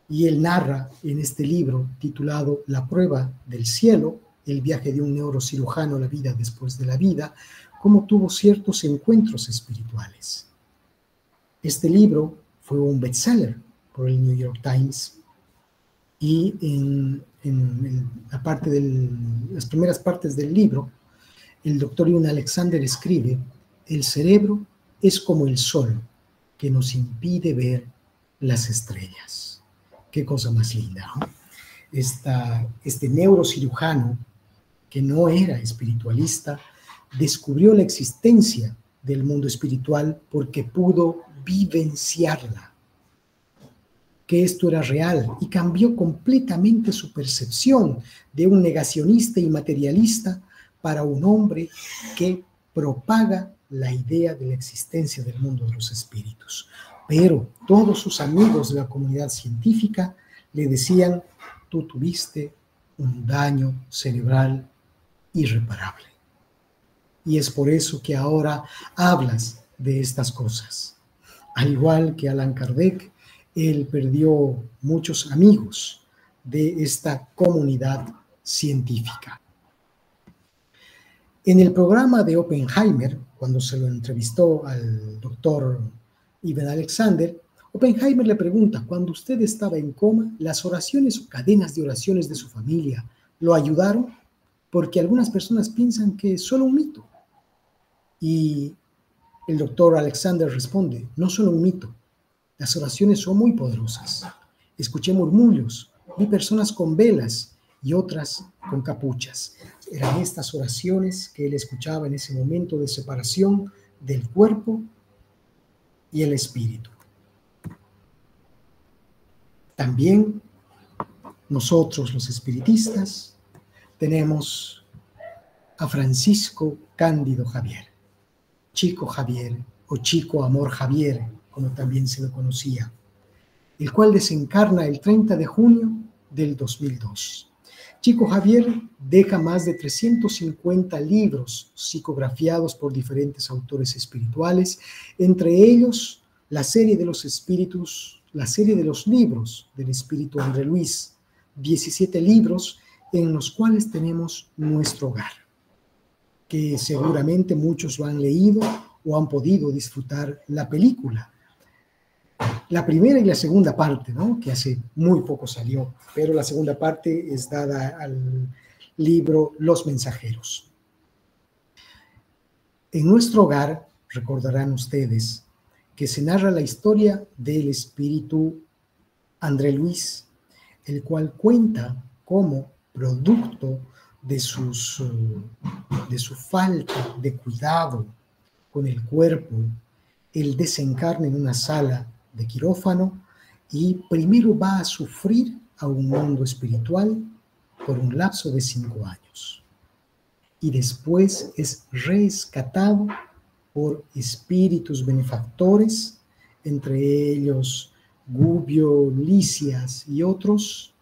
S1: Y él narra en este libro titulado La prueba del cielo, el viaje de un neurocirujano a la vida después de la vida, cómo tuvo ciertos encuentros espirituales. Este libro fue un bestseller por el New York Times y en las primeras partes del libro, el doctor Eben Alexander escribe: el cerebro es como el sol que nos impide ver las estrellas. Qué cosa más linda, ¿no? Este neurocirujano, que no era espiritualista, descubrió la existencia del mundo espiritual porque pudo vivenciarla, que esto era real, y cambió completamente su percepción de un negacionista y materialista para un hombre que propaga la idea de la existencia del mundo de los espíritus. Pero todos sus amigos de la comunidad científica le decían: tú tuviste un daño cerebral irreparable. Y es por eso que ahora hablas de estas cosas. Al igual que Allan Kardec, él perdió muchos amigos de esta comunidad científica. En el programa de Oppenheimer, cuando se lo entrevistó al doctor Eben Alexander, Oppenheimer le pregunta: cuando usted estaba en coma, ¿las oraciones o cadenas de oraciones de su familia lo ayudaron? Porque algunas personas piensan que es solo un mito. Y el doctor Alexander responde: no solo un mito, las oraciones son muy poderosas. Escuché murmullos, vi personas con velas y otras con capuchas. Eran estas oraciones que él escuchaba en ese momento de separación del cuerpo y el espíritu. También nosotros, los espiritistas, tenemos a Francisco Cándido Javier, Chico Javier o Chico Amor Javier, como también se lo conocía, el cual desencarna el 30 de junio del 2002. Chico Javier deja más de 350 libros psicografiados por diferentes autores espirituales, entre ellos la serie de los espíritus la serie de los libros del Espíritu André Luis, 17 libros en los cuales tenemos nuestro hogar, que seguramente muchos lo han leído o han podido disfrutar la película. La primera y la segunda parte, ¿no? Que hace muy poco salió, pero la segunda parte es dada al libro Los Mensajeros. En nuestro hogar, recordarán ustedes, que se narra la historia del espíritu André Luis, el cual cuenta cómo, producto de su falta de cuidado con el cuerpo, él desencarna en una sala de quirófano y primero va a sufrir a un mundo espiritual por un lapso de 5 años. Y después es rescatado por espíritus benefactores, entre ellos Gubbio, Lisias y otros,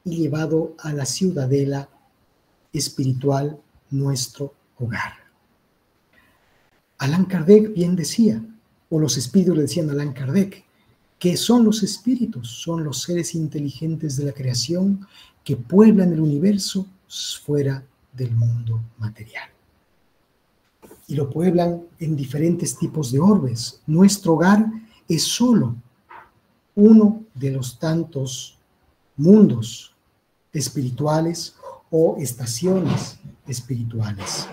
S1: y llevado a la ciudadela espiritual, nuestro hogar. Allan Kardec bien decía, o los espíritus le decían a Allan Kardec, que son los espíritus, son los seres inteligentes de la creación que pueblan el universo fuera del mundo material. Y lo pueblan en diferentes tipos de orbes. Nuestro hogar es solo uno de los tantos mundos espirituales o estaciones espirituales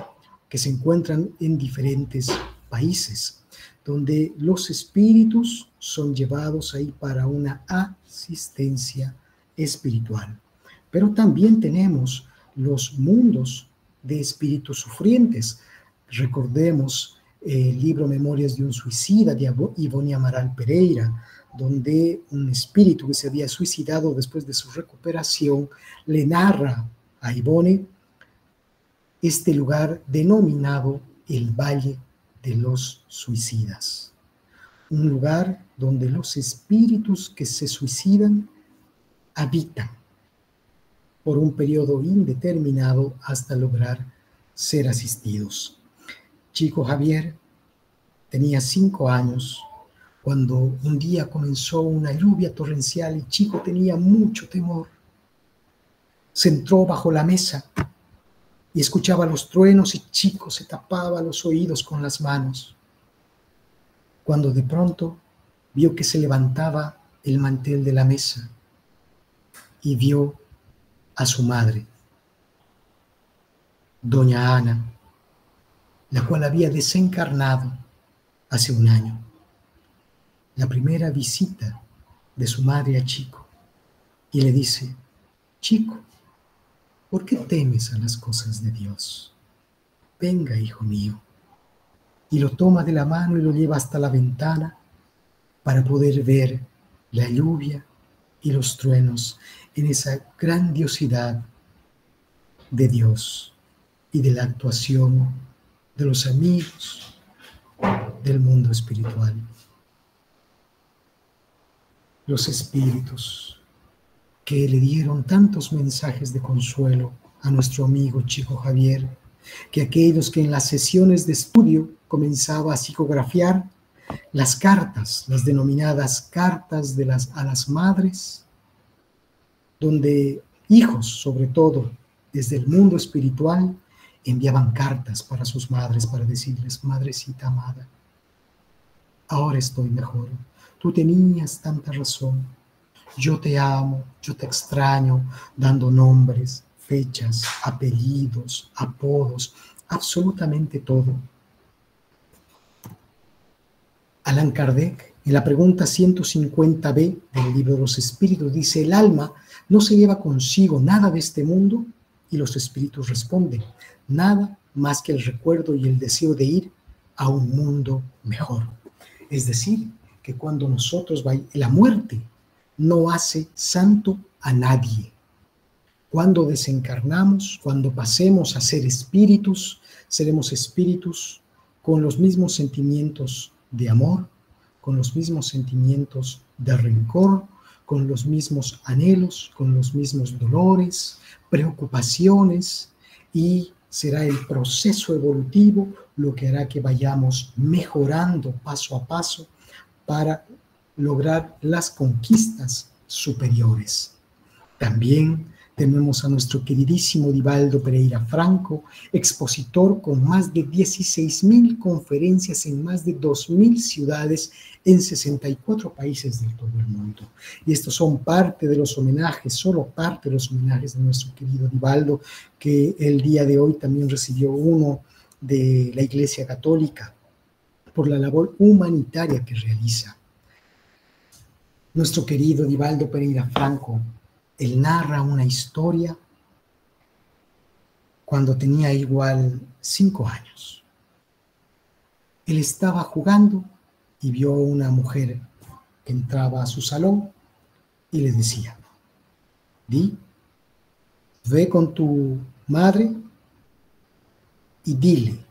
S1: que se encuentran en diferentes países, donde los espíritus son llevados ahí para una asistencia espiritual. Pero también tenemos los mundos de espíritus sufrientes. Recordemos el libro Memorias de un Suicida de Ivonne Amaral Pereira, donde un espíritu que se había suicidado después de su recuperación le narra a Ivonne este lugar denominado el Valle de los Suicidas, un lugar donde los espíritus que se suicidan habitan por un periodo indeterminado hasta lograr ser asistidos. Chico Javier tenía 5 años cuando un día comenzó una lluvia torrencial y Chico tenía mucho temor. Se entró bajo la mesa y escuchaba los truenos y Chico se tapaba los oídos con las manos, cuando de pronto vio que se levantaba el mantel de la mesa y vio a su madre, doña Ana, la cual había desencarnado hace 1 año. La primera visita de su madre a Chico, y le dice: Chico, ¿por qué temes a las cosas de Dios? Venga, hijo mío. Y lo toma de la mano y lo lleva hasta la ventana para poder ver la lluvia y los truenos en esa grandiosidad de Dios y de la actuación de los amigos del mundo espiritual. Los espíritus que le dieron tantos mensajes de consuelo a nuestro amigo Chico Javier, que aquellos que en las sesiones de estudio comenzaba a psicografiar las cartas, las denominadas cartas a las madres, donde hijos, sobre todo desde el mundo espiritual, enviaban cartas para sus madres para decirles: madrecita amada, ahora estoy mejor, tú tenías tanta razón, yo te amo, yo te extraño, dando nombres, fechas, apellidos, apodos, absolutamente todo. Allan Kardec, en la pregunta 150b del libro de los espíritus, dice: el alma no se lleva consigo nada de este mundo, y los espíritus responden: nada más que el recuerdo y el deseo de ir a un mundo mejor. Es decir, que cuando nosotros la muerte no hace santo a nadie. Cuando desencarnamos, cuando pasemos a ser espíritus, seremos espíritus con los mismos sentimientos de amor, con los mismos sentimientos de rencor, con los mismos anhelos, con los mismos dolores, preocupaciones, y será el proceso evolutivo lo que hará que vayamos mejorando paso a paso para lograr las conquistas superiores. También tenemos a nuestro queridísimo Divaldo Pereira Franco, expositor con más de 16.000 conferencias en más de 2.000 ciudades en 64 países de todo el mundo. Y estos son parte de los homenajes, solo parte de los homenajes de nuestro querido Divaldo, que el día de hoy también recibió uno de la Iglesia Católica por la labor humanitaria que realiza. Nuestro querido Divaldo Pereira Franco, él narra una historia cuando tenía igual 5 años. Él estaba jugando y vio una mujer que entraba a su salón y le decía: Di, ve con tu madre y dile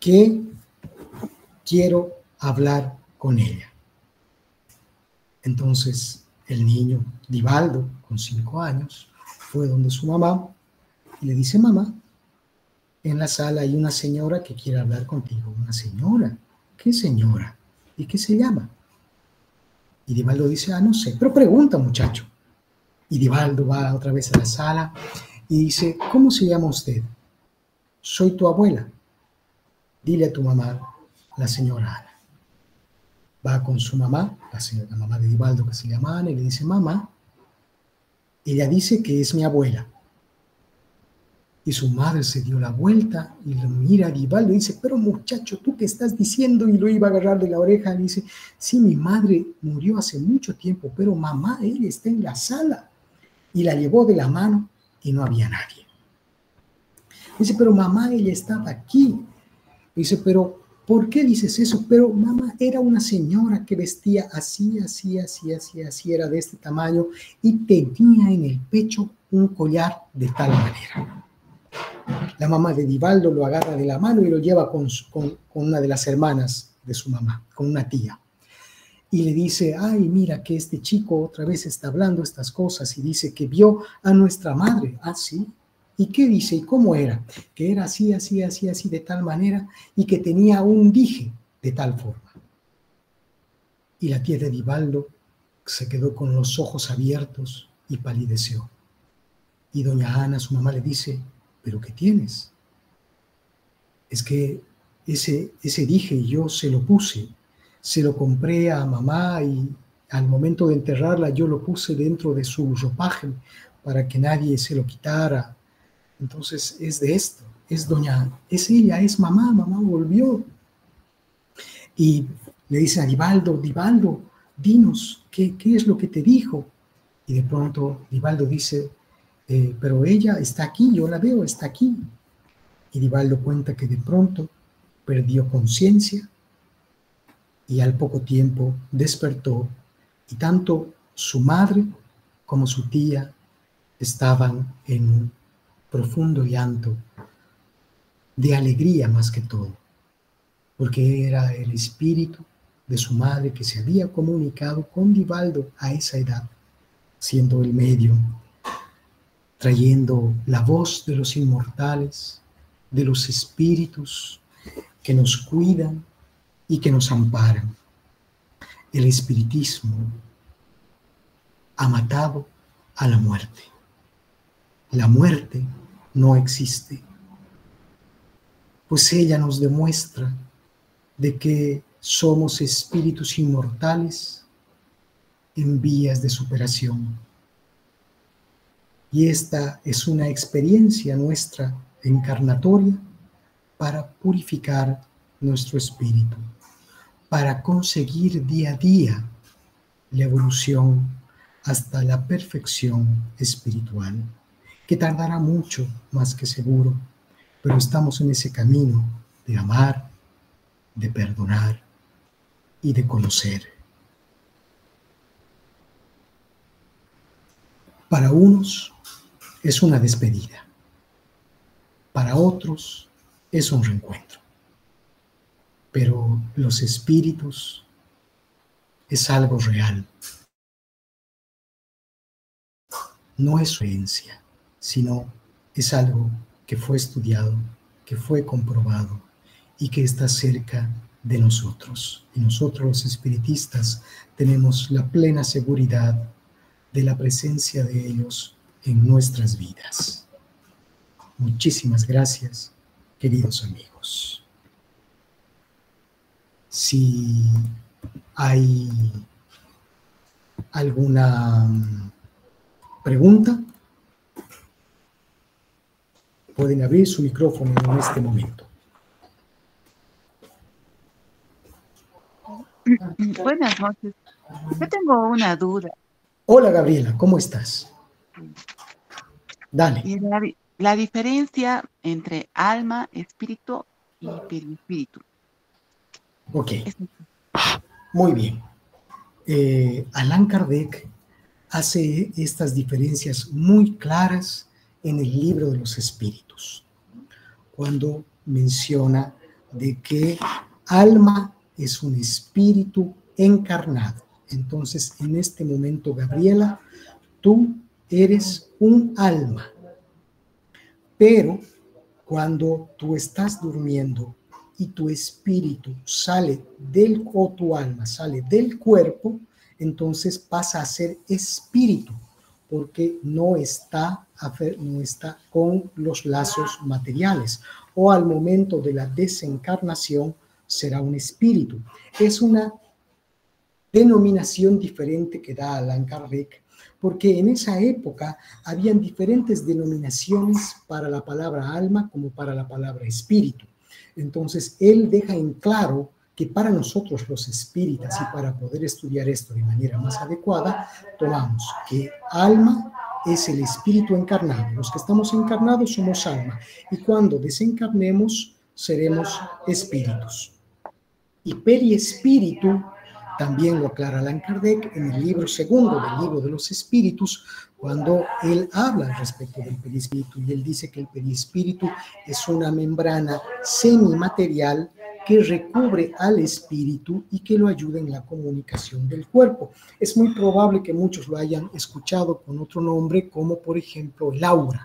S1: que quiero hablar con ella. Entonces el niño Divaldo, con 5 años, fue donde su mamá y le dice: mamá, en la sala hay una señora que quiere hablar contigo. ¿Una señora? ¿Qué señora? ¿Y qué se llama? Y Divaldo dice: no sé, pero pregunta, muchacho. Y Divaldo va otra vez a la sala y dice: ¿cómo se llama usted? Soy tu abuela. Dile a tu mamá, la señora Ana. Va con su mamá, la mamá de Divaldo, que se llama Ana, y le dice: mamá, ella dice que es mi abuela. Y su madre se dio la vuelta y lo mira a Divaldo y dice: pero muchacho, ¿tú qué estás diciendo? Y lo iba a agarrar de la oreja y dice: sí, mi madre murió hace mucho tiempo, pero mamá, ella está en la sala. Y la llevó de la mano y no había nadie. Dice: pero mamá, ella estaba aquí. Dice: pero ¿por qué dices eso? Pero mamá, era una señora que vestía así, así, así, así, así, era de este tamaño y tenía en el pecho un collar de tal manera. La mamá de Divaldo lo agarra de la mano y lo lleva con una de las hermanas de su mamá, con una tía. Y le dice: ay, mira que este chico otra vez está hablando estas cosas y dice que vio a nuestra madre. Ah, sí. ¿Y qué dice? ¿Y cómo era? Que era así, así, así, así, de tal manera y que tenía un dije de tal forma. Y la tía de Divaldo se quedó con los ojos abiertos y palideció. Y doña Ana, su mamá, le dice: ¿pero qué tienes? Es que ese dije yo se lo puse, se lo compré a mamá y al momento de enterrarla yo lo puse dentro de su ropaje para que nadie se lo quitara. Entonces es de esto, es doña, es ella, es mamá, mamá volvió. Y le dice a Divaldo: Divaldo, dinos, ¿qué es lo que te dijo? Y de pronto Divaldo dice: pero ella está aquí, yo la veo, está aquí. Y Divaldo cuenta que de pronto perdió conciencia y al poco tiempo despertó y tanto su madre como su tía estaban en un profundo llanto de alegría más que todo, porque era el espíritu de su madre que se había comunicado con Divaldo a esa edad, siendo el medio, trayendo la voz de los inmortales, de los espíritus que nos cuidan y que nos amparan. El espiritismo ha matado a la muerte. La muerte no existe, pues ella nos demuestra de que somos espíritus inmortales en vías de superación. Y esta es una experiencia nuestra encarnatoria para purificar nuestro espíritu, para conseguir día a día la evolución hasta la perfección espiritual, que tardará mucho, más que seguro, pero estamos en ese camino de amar, de perdonar y de conocer. Para unos es una despedida, para otros es un reencuentro, pero los espíritus es algo real. No es creencia, sino es algo que fue estudiado, que fue comprobado y que está cerca de nosotros. Y nosotros los espiritistas tenemos la plena seguridad de la presencia de ellos en nuestras vidas. Muchísimas gracias, queridos amigos. Si hay alguna pregunta, pueden abrir su micrófono en este momento.
S3: Buenas noches. Yo tengo una duda.
S1: Hola, Gabriela, ¿cómo estás? Dale.
S3: La diferencia entre alma, espíritu y perispíritu.
S1: Ok, muy bien. Allan Kardec hace estas diferencias muy claras en el Libro de los Espíritus, cuando menciona de que alma es un espíritu encarnado. Entonces, en este momento, Gabriela, tú eres un alma, pero cuando tú estás durmiendo y tu espíritu sale o tu alma sale del cuerpo, entonces pasa a ser espíritu, porque no está con los lazos materiales, o al momento de la desencarnación será un espíritu. Es una denominación diferente que da Allan Kardec, porque en esa época habían diferentes denominaciones para la palabra alma como para la palabra espíritu. Entonces, él deja en claro que para nosotros los espíritas, y para poder estudiar esto de manera más adecuada, tomamos que alma es el espíritu encarnado. Los que estamos encarnados somos alma, y cuando desencarnemos seremos espíritus. Y periespíritu también lo aclara Allan Kardec en el libro segundo del Libro de los Espíritus, cuando él habla al respecto del perispíritu, y él dice que el perispíritu es una membrana semimaterial que recubre al espíritu y que lo ayuda en la comunicación del cuerpo. Es muy probable que muchos lo hayan escuchado con otro nombre, como por ejemplo el aura.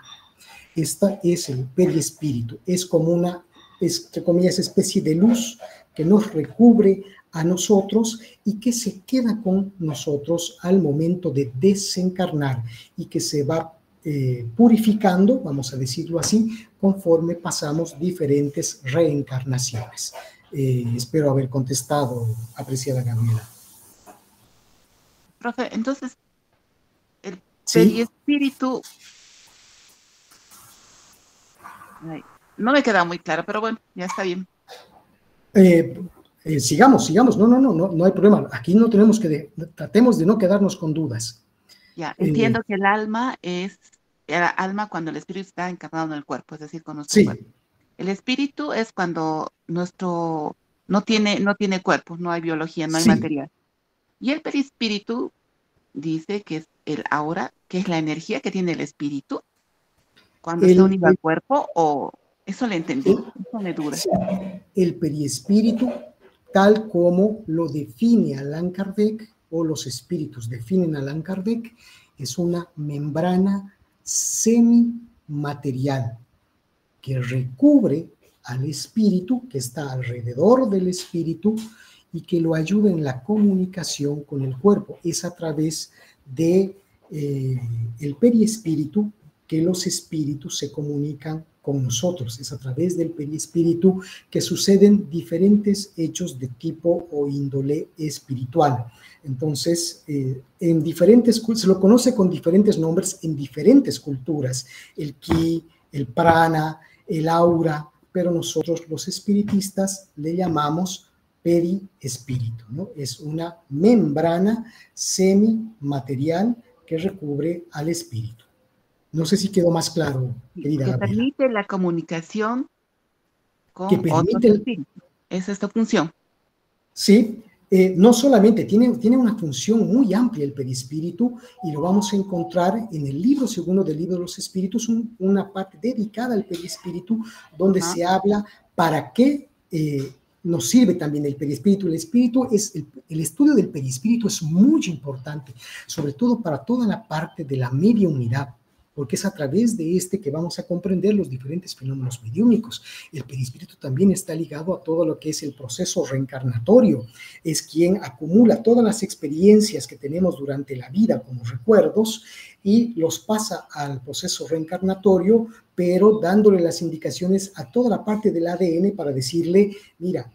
S1: Esta es el perispíritu, es como una, entre comillas, especie de luz que nos recubre a nosotros y que se queda con nosotros al momento de desencarnar, y que se va purificando, vamos a decirlo así, conforme pasamos diferentes reencarnaciones. Espero haber contestado, apreciada Gabriela.
S3: Profe, entonces, el
S1: ¿Sí?
S3: perispíritu... no me queda muy claro, pero bueno, ya está bien.
S1: Sigamos, no hay problema. Aquí no tenemos tratemos de no quedarnos con dudas.
S3: Ya, entiendo que el alma es cuando el espíritu está encarnado en el cuerpo, es decir, con nuestro
S1: Sí.
S3: cuerpo. El espíritu es cuando nuestro no tiene cuerpo, no hay biología, no hay material. Y el perispíritu dice que es el aura, que es la energía que tiene el espíritu cuando está unido al cuerpo, o eso le entendí, eso me dura.
S1: Sí, el periespíritu, tal como lo define Allan Kardec, o los espíritus definen a Allan Kardec, es una membrana semimaterial que recubre al espíritu, que está alrededor del espíritu y que lo ayuda en la comunicación con el cuerpo. Es a través de el periespíritu que los espíritus se comunican con nosotros. Es a través del perispíritu que suceden diferentes hechos de tipo o índole espiritual. Entonces, se lo conoce con diferentes nombres en diferentes culturas: el ki, el prana, el aura, pero nosotros los espiritistas le llamamos periespíritu, ¿no? Es una membrana semimaterial que recubre al espíritu. No sé si quedó más claro, querida Gabriela.
S3: Que permite la comunicación con otros espíritus. Esa es su función.
S1: Sí, no solamente, tiene una función muy amplia el perispíritu, y lo vamos a encontrar en el libro segundo del Libro de los Espíritus, una parte dedicada al perispíritu, donde se habla para qué nos sirve también el perispíritu. El estudio del perispíritu es muy importante, sobre todo para toda la parte de la mediunidad. porque es a través de este que vamos a comprender los diferentes fenómenos mediúmicos. El perispíritu también está ligado a todo lo que es el proceso reencarnatorio, es quien acumula todas las experiencias que tenemos durante la vida como recuerdos y los pasa al proceso reencarnatorio, pero dándole las indicaciones a toda la parte del ADN para decirle, mira,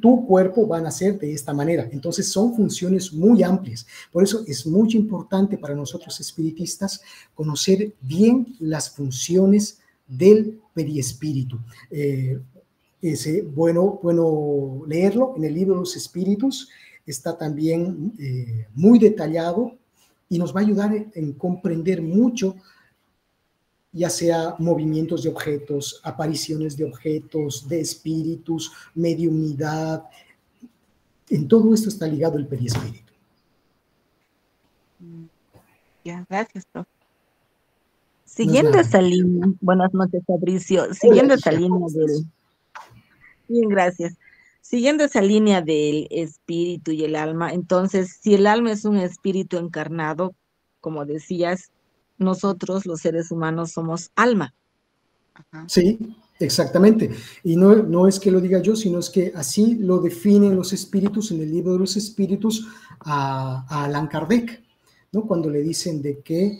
S1: tu cuerpo va a nacer de esta manera. Entonces son funciones muy amplias. Por eso es muy importante para nosotros espiritistas conocer bien las funciones del periespíritu. Es bueno leerlo en el libro de los espíritus. Está también muy detallado y nos va a ayudar en comprender mucho, ya sea movimientos de objetos, apariciones de objetos, de espíritus, mediunidad. En todo esto está ligado el periespíritu.
S3: Ya, gracias, profe.
S4: Siguiendo esa línea, buenas noches, Fabricio. Siguiendo esa línea del... Bien, gracias. Siguiendo esa línea del espíritu y el alma, entonces, si el alma es un espíritu encarnado, como decías, nosotros, los seres humanos, somos alma.
S3: Ajá.
S1: Sí, exactamente. Y no es que lo diga yo, sino es que así lo definen los espíritus en el libro de los espíritus a Allan Kardec, ¿no? Cuando le dicen de que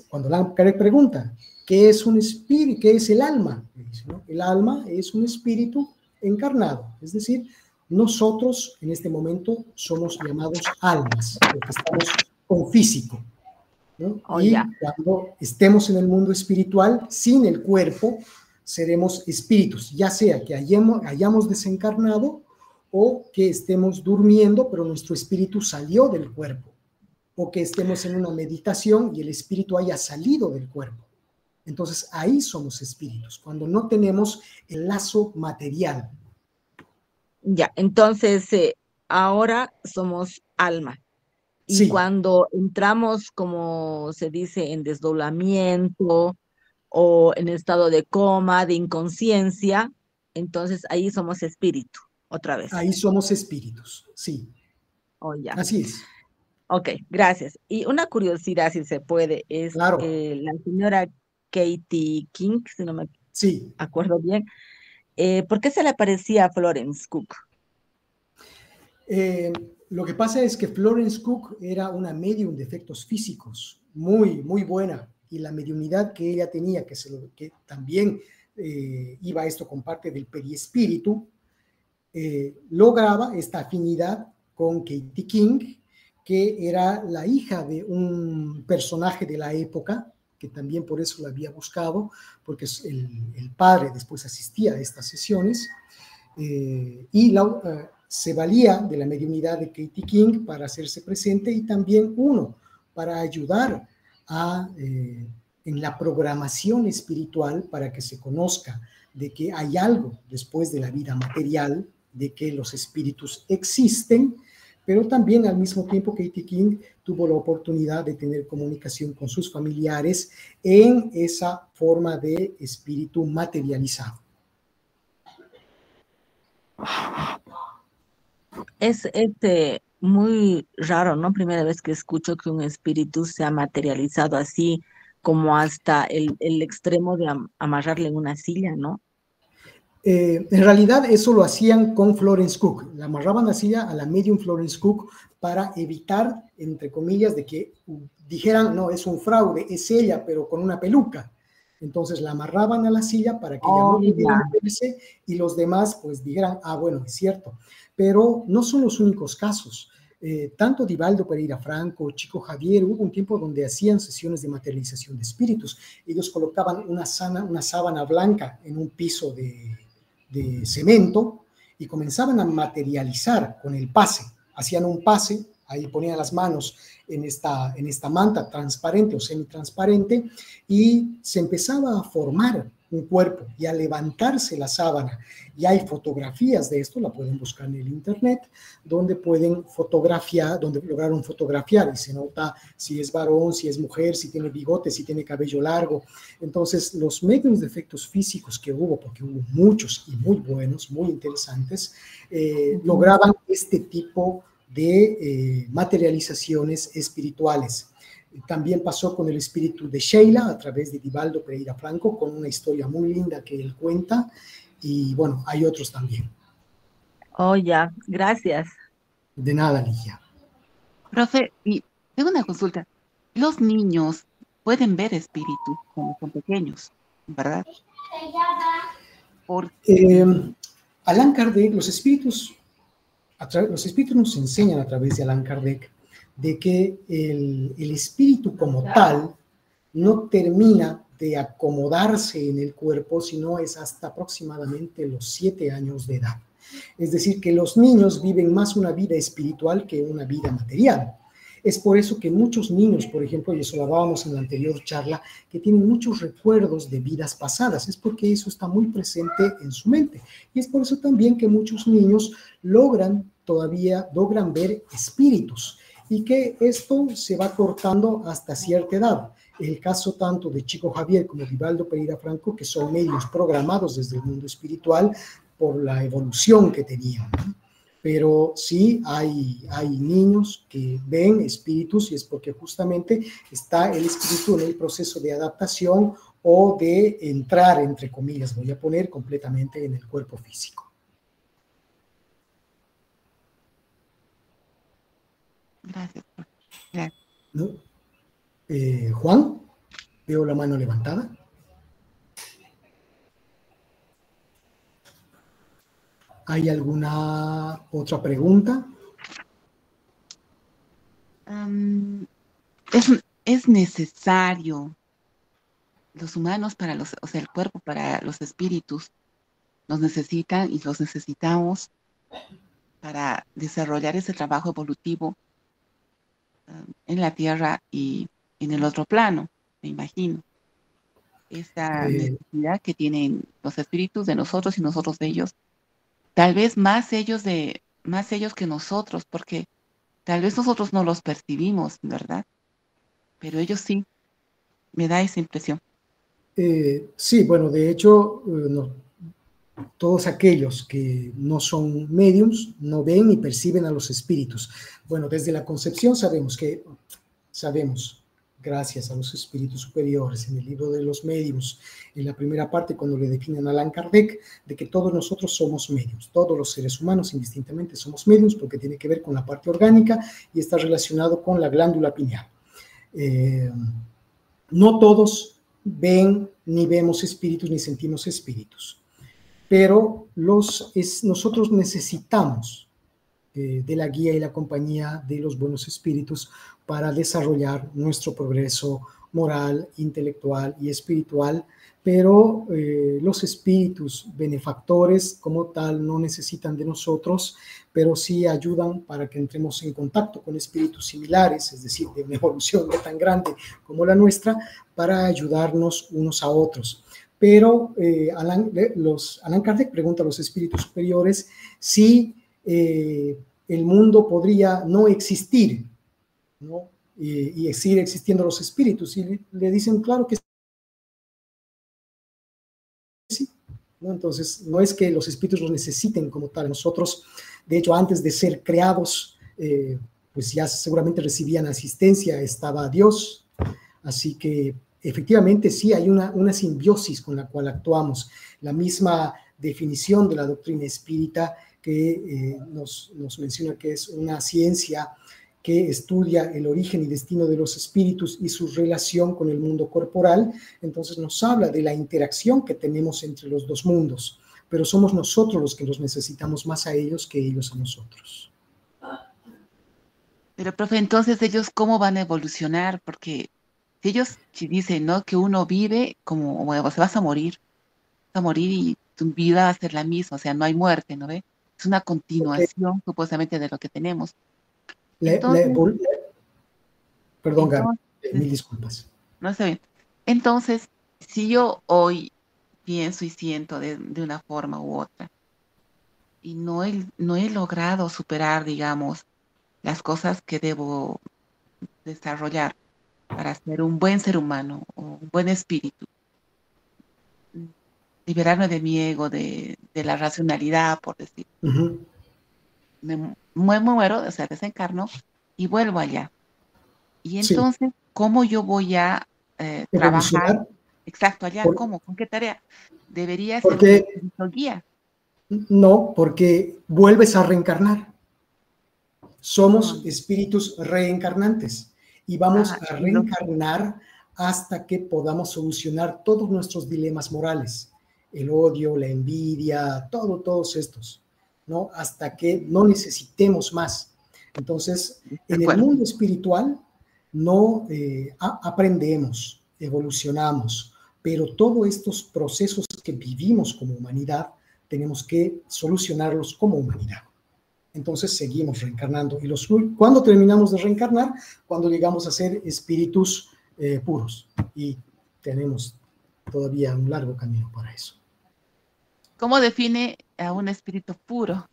S1: cuando Allan Kardec pregunta, ¿qué es un espíritu? ¿Qué es el alma? Le dice, ¿no? El alma es un espíritu encarnado, es decir, nosotros en este momento somos llamados almas, porque estamos con físico, ¿no? Y cuando estemos en el mundo espiritual, sin el cuerpo, seremos espíritus, ya sea que hayamos desencarnado o que estemos durmiendo, pero nuestro espíritu salió del cuerpo, o que estemos en una meditación y el espíritu haya salido del cuerpo. Entonces ahí somos espíritus, cuando no tenemos el lazo material.
S4: Ya, entonces ahora somos alma. Y sí, cuando entramos, como se dice, en desdoblamiento o en estado de coma, de inconsciencia, entonces ahí somos espíritu, otra vez.
S1: Ahí somos espíritus, sí.
S4: Oh, ya.
S1: Así es.
S4: Ok, gracias. Y una curiosidad, si se puede, es
S1: claro.
S4: La señora Katie King, si no me acuerdo bien, ¿por qué se le parecía a Florence Cook?
S1: Lo que pasa es que Florence Cook era una medium de efectos físicos, muy, muy buena, y la mediunidad que ella tenía, que también iba esto con parte del periespíritu, lograba esta afinidad con Katie King, que era la hija de un personaje de la época, que también por eso la había buscado, porque el padre después asistía a estas sesiones, y se valía de la mediunidad de Katie King para hacerse presente, y también para ayudar en la programación espiritual, para que se conozca de que hay algo después de la vida material, de que los espíritus existen, pero también al mismo tiempo Katie King tuvo la oportunidad de tener comunicación con sus familiares en esa forma de espíritu materializado.
S4: Es muy raro, ¿no? Primera vez que escucho que un espíritu se ha materializado así, como hasta el extremo de amarrarle en una silla, ¿no?
S1: En realidad eso lo hacían con Florence Cook, la amarraban así a la medium Florence Cook para evitar, entre comillas, de que dijeran, no, es un fraude, es ella, pero con una peluca. Entonces la amarraban a la silla para que ella no pudiera moverse y los demás pues dijeran, bueno, es cierto. Pero no son los únicos casos. Tanto Divaldo Pereira Franco, Chico Javier, hubo un tiempo donde hacían sesiones de materialización de espíritus. Ellos colocaban una sábana blanca en un piso de cemento y comenzaban a materializar con el pase. Hacían un pase, ahí ponían las manos en esta manta transparente o semitransparente y se empezaba a formar un cuerpo y a levantarse la sábana. Y hay fotografías de esto, la pueden buscar en el internet, donde pueden fotografiar, donde lograron fotografiar y se nota si es varón, si es mujer, si tiene bigote, si tiene cabello largo. Entonces, los medios de efectos físicos que hubo, porque hubo muchos y muy buenos, muy interesantes, lograban este tipo de materializaciones espirituales. También pasó con el espíritu de Sheila a través de Divaldo Pereira Franco, con una historia muy linda que él cuenta. Y bueno, hay otros también.
S4: Oh, ya, gracias.
S1: De nada, Ligia.
S3: Profe, y tengo una consulta. Los niños pueden ver espíritus cuando son pequeños, ¿verdad?
S1: Allan Kardec, los espíritus nos enseñan a través de Allan Kardec de que el espíritu como tal no termina de acomodarse en el cuerpo, sino es hasta aproximadamente los 7 años de edad. Es decir, que los niños viven más una vida espiritual que una vida material. Es por eso que muchos niños, por ejemplo, y eso lo hablábamos en la anterior charla, que tienen muchos recuerdos de vidas pasadas, es porque eso está muy presente en su mente. Y es por eso también que muchos niños logran ver espíritus, y que esto se va cortando hasta cierta edad. El caso tanto de Chico Javier como Divaldo Pereira Franco, que son medios programados desde el mundo espiritual por la evolución que tenían, ¿no? Pero sí hay niños que ven espíritus, y es porque justamente está el espíritu en el proceso de adaptación o de entrar, entre comillas, voy a poner, completamente en el cuerpo físico.
S3: Gracias. Gracias.
S1: ¿No? Juan, veo la mano levantada. ¿Hay alguna otra pregunta?
S3: Es necesario los humanos o sea, el cuerpo para los espíritus nos necesitan y los necesitamos para desarrollar ese trabajo evolutivo en la Tierra y en el otro plano, me imagino. Esa necesidad que tienen los espíritus de nosotros y nosotros de ellos. Tal vez más ellos que nosotros, porque tal vez nosotros no los percibimos, ¿verdad? Pero ellos sí, me da esa impresión.
S1: Sí, bueno, de hecho, todos aquellos que no son mediums no ven ni perciben a los espíritus. Bueno, desde la concepción sabemos, gracias a los espíritus superiores, en el libro de los mediums, en la primera parte, cuando le definen a Allan Kardec, de que todos nosotros somos mediums, todos los seres humanos indistintamente somos mediums, porque tiene que ver con la parte orgánica y está relacionado con la glándula pineal. No todos ven ni vemos espíritus ni sentimos espíritus, pero nosotros necesitamos de la guía y la compañía de los buenos espíritus para desarrollar nuestro progreso moral, intelectual y espiritual, pero los espíritus benefactores como tal no necesitan de nosotros, pero sí ayudan para que entremos en contacto con espíritus similares, es decir, de una evolución no tan grande como la nuestra, para ayudarnos unos a otros. Pero Allan Kardec pregunta a los espíritus superiores si el mundo podría no existir, ¿no? Y seguir existiendo los espíritus, y le dicen claro que sí, ¿no? Entonces no es que los espíritus los necesiten como tal. Nosotros, de hecho, antes de ser creados, pues ya seguramente recibían asistencia, estaba Dios, así que efectivamente sí hay una simbiosis con la cual actuamos. La misma definición de la doctrina espírita que nos menciona que es una ciencia que estudia el origen y destino de los espíritus y su relación con el mundo corporal. Entonces nos habla de la interacción que tenemos entre los dos mundos, pero somos nosotros los que los necesitamos más a ellos que ellos a nosotros.
S3: Pero, profe, entonces ellos, ¿cómo van a evolucionar? Porque si ellos dicen, ¿no?, que uno vive como, bueno, se vas a morir y tu vida va a ser la misma, o sea, no hay muerte, ¿no ve? Es una continuación, supuestamente, de lo que tenemos.
S1: Perdón, Gaby, mil disculpas.
S3: No está bien. Entonces, si yo hoy pienso y siento de una forma u otra y no he logrado superar, digamos, las cosas que debo desarrollar para ser un buen ser humano o un buen espíritu, liberarme de mi ego, de la racionalidad, por decir. Me muero, o sea, desencarno y vuelvo allá. Y entonces, ¿cómo yo voy a trabajar? Exacto, allá, ¿cómo? ¿Con qué tarea? Debería ser un espíritu guía.
S1: No, porque vuelves a reencarnar. Somos espíritus reencarnantes y vamos a reencarnar hasta que podamos solucionar todos nuestros dilemas morales, el odio, la envidia, todos estos, ¿no? Hasta que no necesitemos más. Entonces, en el mundo espiritual no aprendemos, evolucionamos, pero todos estos procesos que vivimos como humanidad tenemos que solucionarlos como humanidad. Entonces seguimos reencarnando. ¿Y cuándo terminamos de reencarnar? Cuando llegamos a ser espíritus puros. Y tenemos todavía un largo camino para eso.
S3: ¿Cómo define a un espíritu puro?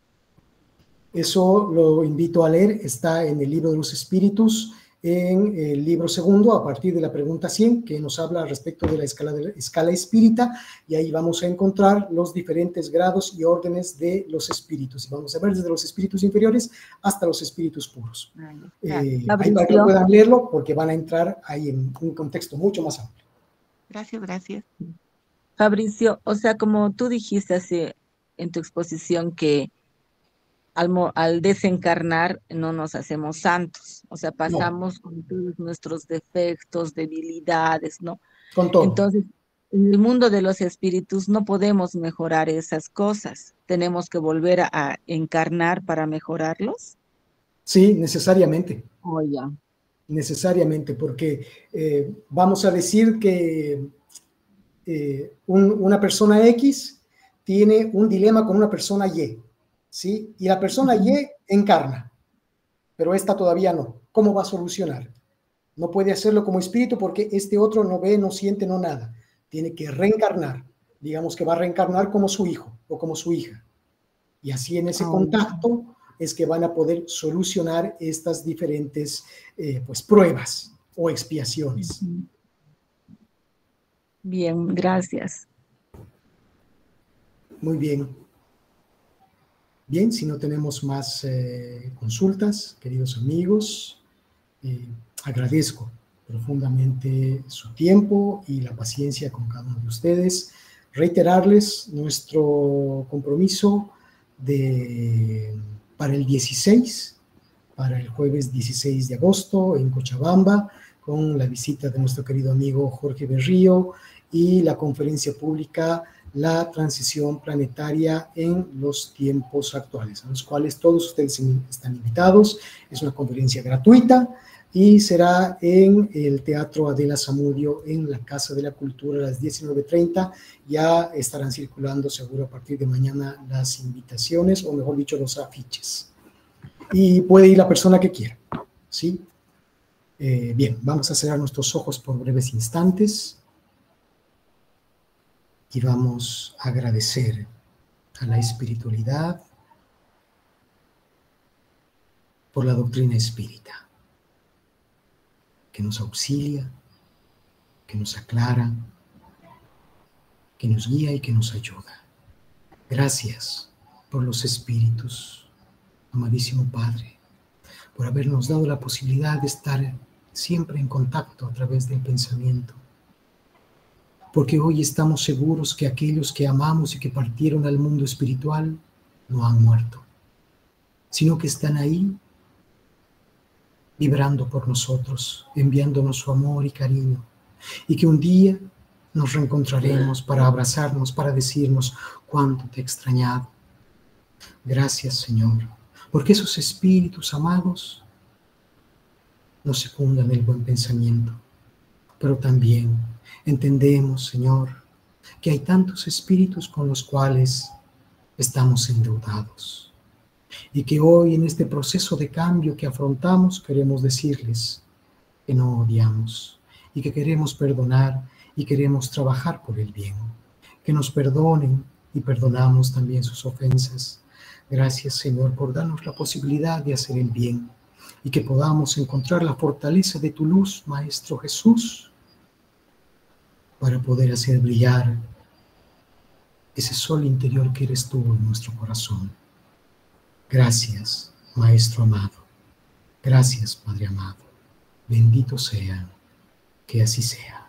S1: Eso lo invito a leer. Está en el libro de los espíritus, en el libro segundo, a partir de la pregunta 100, que nos habla respecto de la escala espírita, y ahí vamos a encontrar los diferentes grados y órdenes de los espíritus. Y vamos a ver desde los espíritus inferiores hasta los espíritus puros. Ahí para que puedan leerlo, porque van a entrar ahí en un contexto mucho más amplio.
S3: Gracias.
S4: Fabricio, o sea, como tú dijiste así en tu exposición que al desencarnar no nos hacemos santos, o sea, pasamos con todos nuestros defectos, debilidades, ¿no?
S1: Con todo.
S4: Entonces, en el mundo de los espíritus no podemos mejorar esas cosas, tenemos que volver a encarnar para mejorarlos.
S1: Sí, necesariamente.
S4: Ya.
S1: Necesariamente, porque vamos a decir que una persona X tiene un dilema con una persona Y. ¿Sí? Y la persona Y encarna, pero esta todavía no. ¿Cómo va a solucionar? No puede hacerlo como espíritu porque este otro no ve, no siente, no nada. Tiene que reencarnar. Digamos que va a reencarnar como su hijo o como su hija. Y así en ese contacto es que van a poder solucionar estas diferentes pues, pruebas o expiaciones.
S4: Bien, gracias.
S1: Muy bien. Bien, si no tenemos más consultas, queridos amigos, agradezco profundamente su tiempo y la paciencia con cada uno de ustedes. Reiterarles nuestro compromiso para el 16, para el jueves 16 de agosto en Cochabamba, con la visita de nuestro querido amigo Jorge Berrío y la conferencia pública La transición planetaria en los tiempos actuales, a los cuales todos ustedes están invitados. Es una conferencia gratuita y será en el Teatro Adela Zamudio, en la Casa de la Cultura, a las 19:30. Ya estarán circulando seguro a partir de mañana las invitaciones, o mejor dicho, los afiches. Y puede ir la persona que quiera, ¿sí? Bien, vamos a cerrar nuestros ojos por breves instantes. Y vamos a agradecer a la espiritualidad por la doctrina espírita, que nos auxilia, que nos aclara, que nos guía y que nos ayuda. Gracias por los espíritus, amadísimo Padre, por habernos dado la posibilidad de estar siempre en contacto a través del pensamiento. Porque hoy estamos seguros que aquellos que amamos y que partieron al mundo espiritual no han muerto, sino que están ahí vibrando por nosotros, enviándonos su amor y cariño, y que un día nos reencontraremos para abrazarnos, para decirnos cuánto te he extrañado. Gracias, Señor, porque esos espíritus amados nos secundan el buen pensamiento, pero también entendemos, Señor, que hay tantos espíritus con los cuales estamos endeudados y que hoy en este proceso de cambio que afrontamos queremos decirles que no odiamos y que queremos perdonar y queremos trabajar por el bien, que nos perdonen y perdonamos también sus ofensas. Gracias, Señor, por darnos la posibilidad de hacer el bien y que podamos encontrar la fortaleza de tu luz, Maestro Jesús, para poder hacer brillar ese sol interior que eres tú en nuestro corazón. Gracias, Maestro amado. Gracias, Padre amado. Bendito sea, que así sea.